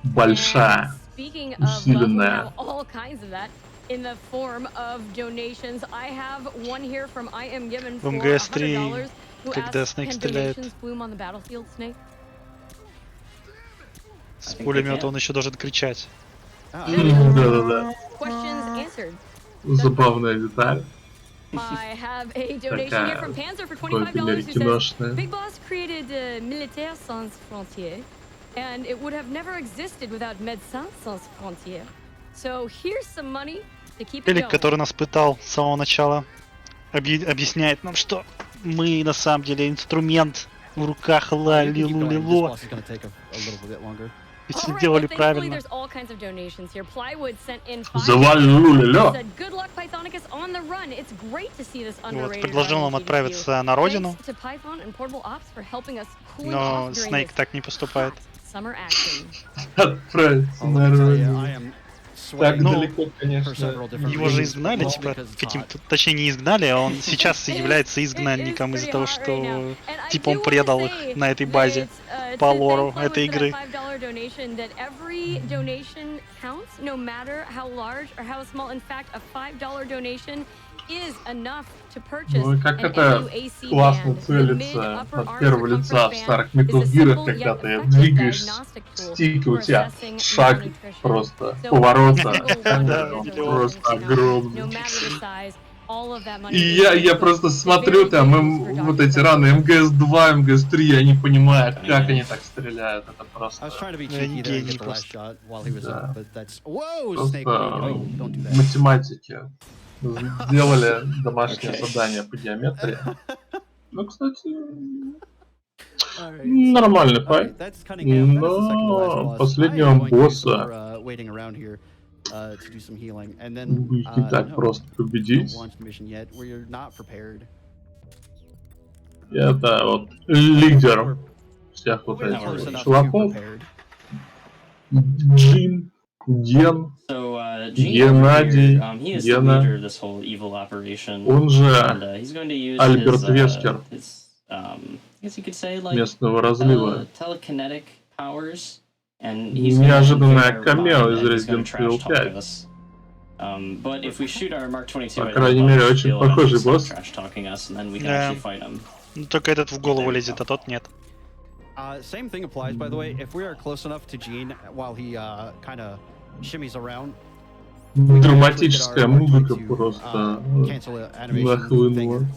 Speaker 1: Большая.
Speaker 2: And speaking of love, we
Speaker 1: Усиленная.
Speaker 2: have all kinds of that in the form of donations. I have one here from I Am Given for
Speaker 3: МГС-3,
Speaker 2: $100, who
Speaker 3: когда
Speaker 2: asks,
Speaker 3: Snake
Speaker 2: can
Speaker 3: стреляет.
Speaker 2: donations bloom on the battlefield, Snake?
Speaker 3: С
Speaker 5: I think
Speaker 3: пулемета
Speaker 5: they can.
Speaker 3: он еще должен кричать.
Speaker 1: Да-да-да.
Speaker 2: Questions answered.
Speaker 1: Забавная деталь.
Speaker 2: I have a donation here from Panzer for $25
Speaker 1: Например,
Speaker 2: who says,
Speaker 1: киношная.
Speaker 2: Big Boss created Militaire Sans Frontières, and it would have never existed without Médecins Sans Frontières. So here's some money to keep it
Speaker 3: Элик,
Speaker 2: going.
Speaker 3: который нас пытал с самого начала, объясняет нам, что мы на самом деле инструмент в руках
Speaker 4: You can keep going. This
Speaker 3: Лалилу-Лило.
Speaker 4: boss is gonna take a little bit longer.
Speaker 3: И
Speaker 2: All
Speaker 3: все
Speaker 2: right,
Speaker 3: делали
Speaker 2: well, thankfully,
Speaker 3: правильно.
Speaker 2: there's all kinds of donations here. Plywood sent in $5.
Speaker 1: Завалю-лю-лю-лю.
Speaker 2: Said, good luck, Pythonicus, on the run. It's great to see this
Speaker 3: Вот,
Speaker 2: underrated
Speaker 3: предложил
Speaker 2: run in
Speaker 3: нам
Speaker 2: GDQ.
Speaker 3: отправиться на родину,
Speaker 2: Thanks to Python and Portable Ops for helping us cool
Speaker 3: но
Speaker 2: off during
Speaker 3: Снейк
Speaker 2: this
Speaker 3: так не поступает.
Speaker 2: hot summer action.
Speaker 1: Отправиться
Speaker 4: Oh,
Speaker 1: на
Speaker 4: let me tell you,
Speaker 1: родину.
Speaker 4: I am sway
Speaker 1: Так далеко,
Speaker 4: for
Speaker 1: конечно.
Speaker 4: several different
Speaker 3: Его же
Speaker 4: reasons.
Speaker 3: изгнали,
Speaker 4: All
Speaker 3: типа,
Speaker 4: because it's
Speaker 3: каким-то...
Speaker 4: hot.
Speaker 3: Точнее, не изгнали, а он сейчас
Speaker 2: It is-
Speaker 3: является
Speaker 2: it is
Speaker 3: изгнанником из-за
Speaker 2: pretty
Speaker 3: того,
Speaker 2: hot right now.
Speaker 3: что,
Speaker 2: And I
Speaker 3: типа, он
Speaker 2: do wanna
Speaker 3: предал их
Speaker 2: say
Speaker 3: на этой базе
Speaker 2: that,
Speaker 3: по
Speaker 2: to
Speaker 3: лору
Speaker 2: thank Lois
Speaker 3: этой
Speaker 2: for that
Speaker 3: игры.
Speaker 2: $5 donation, that every donation counts, no matter how large or how small. In fact, a $5 donation is enough to purchase
Speaker 1: Ну и как
Speaker 2: an
Speaker 1: это
Speaker 2: NUAC
Speaker 1: классно
Speaker 2: band. The
Speaker 1: целится
Speaker 2: mid-upper
Speaker 1: от
Speaker 2: arm
Speaker 1: первого
Speaker 2: circumference
Speaker 1: лица в
Speaker 2: band
Speaker 1: старых
Speaker 2: is a
Speaker 1: Metal Gear'ах,
Speaker 2: simple
Speaker 1: когда
Speaker 2: yet
Speaker 1: ты
Speaker 2: effective
Speaker 1: двигаешь
Speaker 2: diagnostic tool
Speaker 1: стик, и у
Speaker 2: for
Speaker 1: тебя
Speaker 2: assessing
Speaker 1: шаг
Speaker 2: malnutrition.
Speaker 1: просто
Speaker 2: So
Speaker 1: поворота,
Speaker 2: every single one of
Speaker 3: Да,
Speaker 2: those
Speaker 3: видел.
Speaker 1: просто
Speaker 2: donations count,
Speaker 1: огромный.
Speaker 2: no matter the size. All of that money
Speaker 1: И
Speaker 2: is
Speaker 1: я
Speaker 2: put
Speaker 1: просто
Speaker 2: to
Speaker 1: смотрю
Speaker 2: very
Speaker 1: там,
Speaker 2: good use for
Speaker 1: вот
Speaker 2: Dr.
Speaker 1: эти раны
Speaker 2: Pepper.
Speaker 1: МГС-2, МГС-3, я не понимаю, как они так стреляют, это
Speaker 4: I was
Speaker 1: просто,
Speaker 4: trying to be
Speaker 3: Yeah,
Speaker 4: cheeky there and
Speaker 3: genie
Speaker 4: get the last
Speaker 3: просто.
Speaker 4: shot while he was
Speaker 1: Да.
Speaker 4: up, but that's whoa,
Speaker 1: просто
Speaker 4: snake. Oh, don't do that.
Speaker 1: математики сделали домашнее
Speaker 5: Okay.
Speaker 1: задание по геометрии. Ну, кстати,
Speaker 4: Alright,
Speaker 1: нормальный
Speaker 4: alright,
Speaker 1: файт,
Speaker 4: that's Cunningham. That is the second to last
Speaker 1: но
Speaker 4: boss. I am
Speaker 1: последнего
Speaker 4: going to do some
Speaker 1: босса
Speaker 4: more waiting around here to do some healing, and then
Speaker 1: будет не так
Speaker 4: no,
Speaker 1: просто
Speaker 4: don't
Speaker 1: победить.
Speaker 4: launch the mission yet. We're not prepared.
Speaker 1: Это вот лидер всех вот
Speaker 4: We're
Speaker 1: этих
Speaker 4: close
Speaker 1: вот
Speaker 4: enough to
Speaker 1: чуваков.
Speaker 4: prepared.
Speaker 1: Джин, Ген,
Speaker 5: So, Gene over
Speaker 1: Геннадий,
Speaker 5: here, he is the
Speaker 1: Гена,
Speaker 5: leader of this whole evil operation.
Speaker 1: он же
Speaker 5: And he's going to use
Speaker 1: Альберт
Speaker 5: his,
Speaker 1: Вескер,
Speaker 5: I guess you could say, like,
Speaker 1: местного разлива.
Speaker 5: telekinetic powers. And he's gonna
Speaker 1: Неожиданное
Speaker 5: invade our
Speaker 1: камео
Speaker 5: mind,
Speaker 1: из
Speaker 5: and he's gonna
Speaker 1: Resident
Speaker 5: trash
Speaker 1: Evil
Speaker 5: talk
Speaker 1: 5.
Speaker 5: us. But if we shoot our Mark 22
Speaker 1: По
Speaker 5: at
Speaker 1: крайней
Speaker 5: him,
Speaker 1: мере,
Speaker 5: he'll
Speaker 1: очень
Speaker 5: eventually
Speaker 1: похожий
Speaker 5: stop
Speaker 1: босс.
Speaker 5: trash talking us, and then we can
Speaker 3: Да.
Speaker 5: actually fight him.
Speaker 3: Ну, только этот в голову
Speaker 5: There you
Speaker 3: лезет,
Speaker 5: go.
Speaker 3: а тот нет.
Speaker 4: Same thing applies, by the way. If we are close enough to Gene while he kind of shimmies around,
Speaker 1: Драматическая музыка
Speaker 4: to
Speaker 1: просто
Speaker 4: cancel the animation
Speaker 1: нахлынула.
Speaker 4: thing,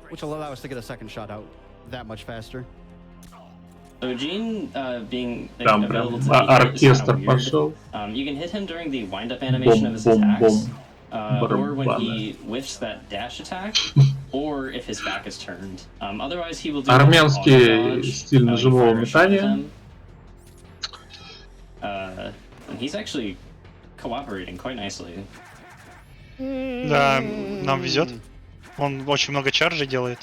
Speaker 4: which will allow us to get a second shot out that much faster.
Speaker 5: So Gene, being
Speaker 1: Там
Speaker 5: available
Speaker 1: прям
Speaker 5: to be hit is
Speaker 1: оркестр
Speaker 5: kinda weird.
Speaker 1: пошел.
Speaker 5: You can hit him during the wind-up animation of his attacks, or when he whiffs that dash attack, or if his back is turned. Otherwise, he will do
Speaker 1: Армянский
Speaker 5: auto dodge,
Speaker 1: стиль
Speaker 5: you
Speaker 1: ножевого
Speaker 5: fire a shot at
Speaker 1: метания.
Speaker 5: him. And he's actually cooperating quite nicely.
Speaker 3: Да, нам везет. Он очень много чаржей делает.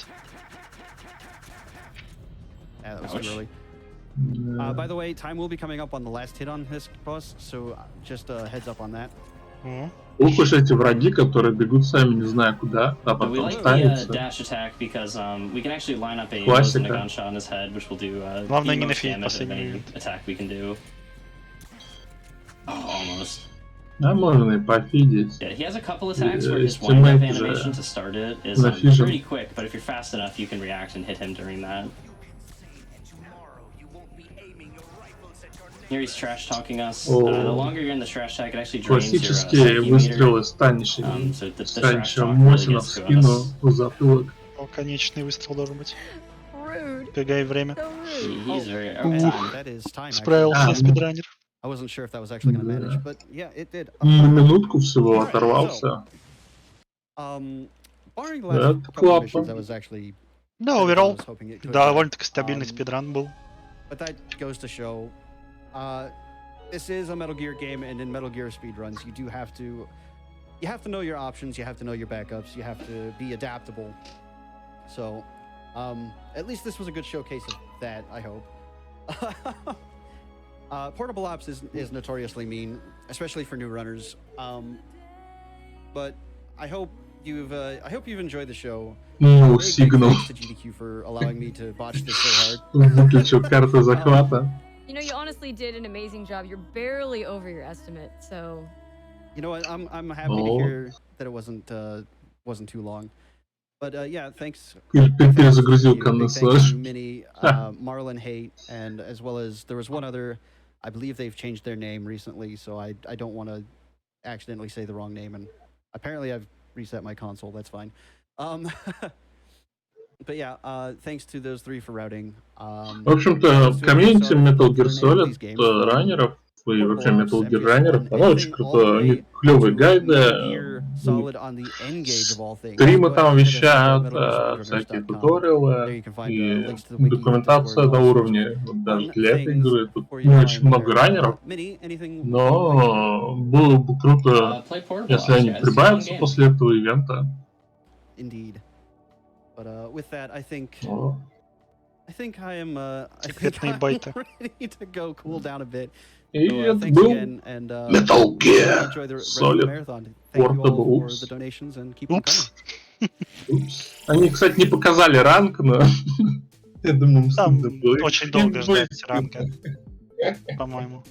Speaker 4: Yeah, that was
Speaker 5: Ouch.
Speaker 4: too early. By the way, time will be coming up on the last hit on this boss, so just a heads up on that.
Speaker 3: О,
Speaker 1: Ух уж эти враги, которые бегут сами не зная куда, а
Speaker 5: But we
Speaker 1: потом
Speaker 5: like the
Speaker 1: станется.
Speaker 5: dash attack because we can actually line up a
Speaker 1: Классика.
Speaker 5: gun shot on his head, which will do
Speaker 3: Главное,
Speaker 5: the
Speaker 3: не
Speaker 5: most
Speaker 3: нафиг
Speaker 5: damage of
Speaker 3: последний
Speaker 5: any
Speaker 3: момент.
Speaker 5: attack we can do. Oh, almost.
Speaker 1: А можно и пофидеть.
Speaker 5: Yeah, he has a couple attacks where his
Speaker 1: Teammate
Speaker 5: wind-up
Speaker 1: же
Speaker 5: animation to start it is
Speaker 1: нафижен.
Speaker 5: pretty quick, but if you're fast enough, you can react and hit him during that. Here he's trash talking us. The longer you're in the trash tag, it actually drains your
Speaker 1: Классические
Speaker 5: psyche
Speaker 1: выстрелы
Speaker 5: meter.
Speaker 1: Станища.
Speaker 5: So the trash
Speaker 1: Станища
Speaker 5: talk really
Speaker 1: Мосина в
Speaker 5: gets to
Speaker 1: спину,
Speaker 5: us.
Speaker 1: в затылок.
Speaker 3: конечный выстрел должен быть.
Speaker 2: Rude.
Speaker 3: Бегай время.
Speaker 2: So rude.
Speaker 5: He's very
Speaker 4: And
Speaker 5: time.
Speaker 4: that is time. Actually.
Speaker 3: Справился спидранер.
Speaker 4: I wasn't sure if that was actually going to manage, but yeah, it did.
Speaker 1: На минутку всего оторвался.
Speaker 4: Barring the
Speaker 1: That's
Speaker 4: last couple of missions,
Speaker 1: классно.
Speaker 4: that was actually
Speaker 3: Да,
Speaker 4: I
Speaker 3: оверолл.
Speaker 4: was hoping it could
Speaker 3: Довольно-таки
Speaker 4: be.
Speaker 3: стабильный спидран был.
Speaker 4: But that goes to show, this is a Metal Gear game, and in Metal Gear speedruns, you have to know your options, you have to know your backups, you have to be adaptable. So, at least this was a good showcase of that, I hope. Portable ops is notoriously mean, especially for new runners. But I hope you've enjoyed the show.
Speaker 1: Ну,
Speaker 4: Big
Speaker 1: сигнал.
Speaker 4: thanks to GDQ for allowing me to botch this so hard.
Speaker 1: Выключил карту захвата.
Speaker 2: You know, you honestly did an amazing job. You're barely over your estimate, so.
Speaker 4: You know what? I'm happy to hear that it wasn't too long. But yeah, thanks.
Speaker 1: Перезагрузил
Speaker 4: Big
Speaker 1: конденсатор.
Speaker 4: thanks to Mini, Marlon Hate, and as well as there was one other. I believe they've changed their name recently, so I don't want to accidentally say the wrong name. And apparently I've reset my console. That's fine. But yeah, thanks to those three for routing.
Speaker 1: В общем-то, комьюнити Metal Gear Solid раннеров и вообще Metal Gear раннеров, оно очень круто. Они клевые гайды, стримы там вещают, всякие туториалы и документация на уровне, вот даже для этой игры. Тут не очень много раннеров, но было бы круто, если они прибавятся после этого ивента.
Speaker 4: Indeed. But with that, I think
Speaker 1: О.
Speaker 4: I'm
Speaker 3: Секретные байты.
Speaker 4: ready to go cool down a bit
Speaker 1: И это
Speaker 4: thanks
Speaker 1: был
Speaker 4: again, and
Speaker 1: Metal Gear
Speaker 4: enjoy the rest of the
Speaker 1: Solid
Speaker 4: marathon. Thank you all
Speaker 1: Portable.
Speaker 4: for
Speaker 1: Упс.
Speaker 4: the donations and keep them
Speaker 3: Упс.
Speaker 4: coming.
Speaker 1: Упс. Они, кстати, не показали ранг, но я думаю,
Speaker 3: Там
Speaker 1: стыдно было.
Speaker 3: очень
Speaker 1: Им
Speaker 3: долго
Speaker 1: будет
Speaker 3: ждать
Speaker 1: стыдно.
Speaker 3: ранга, по-моему.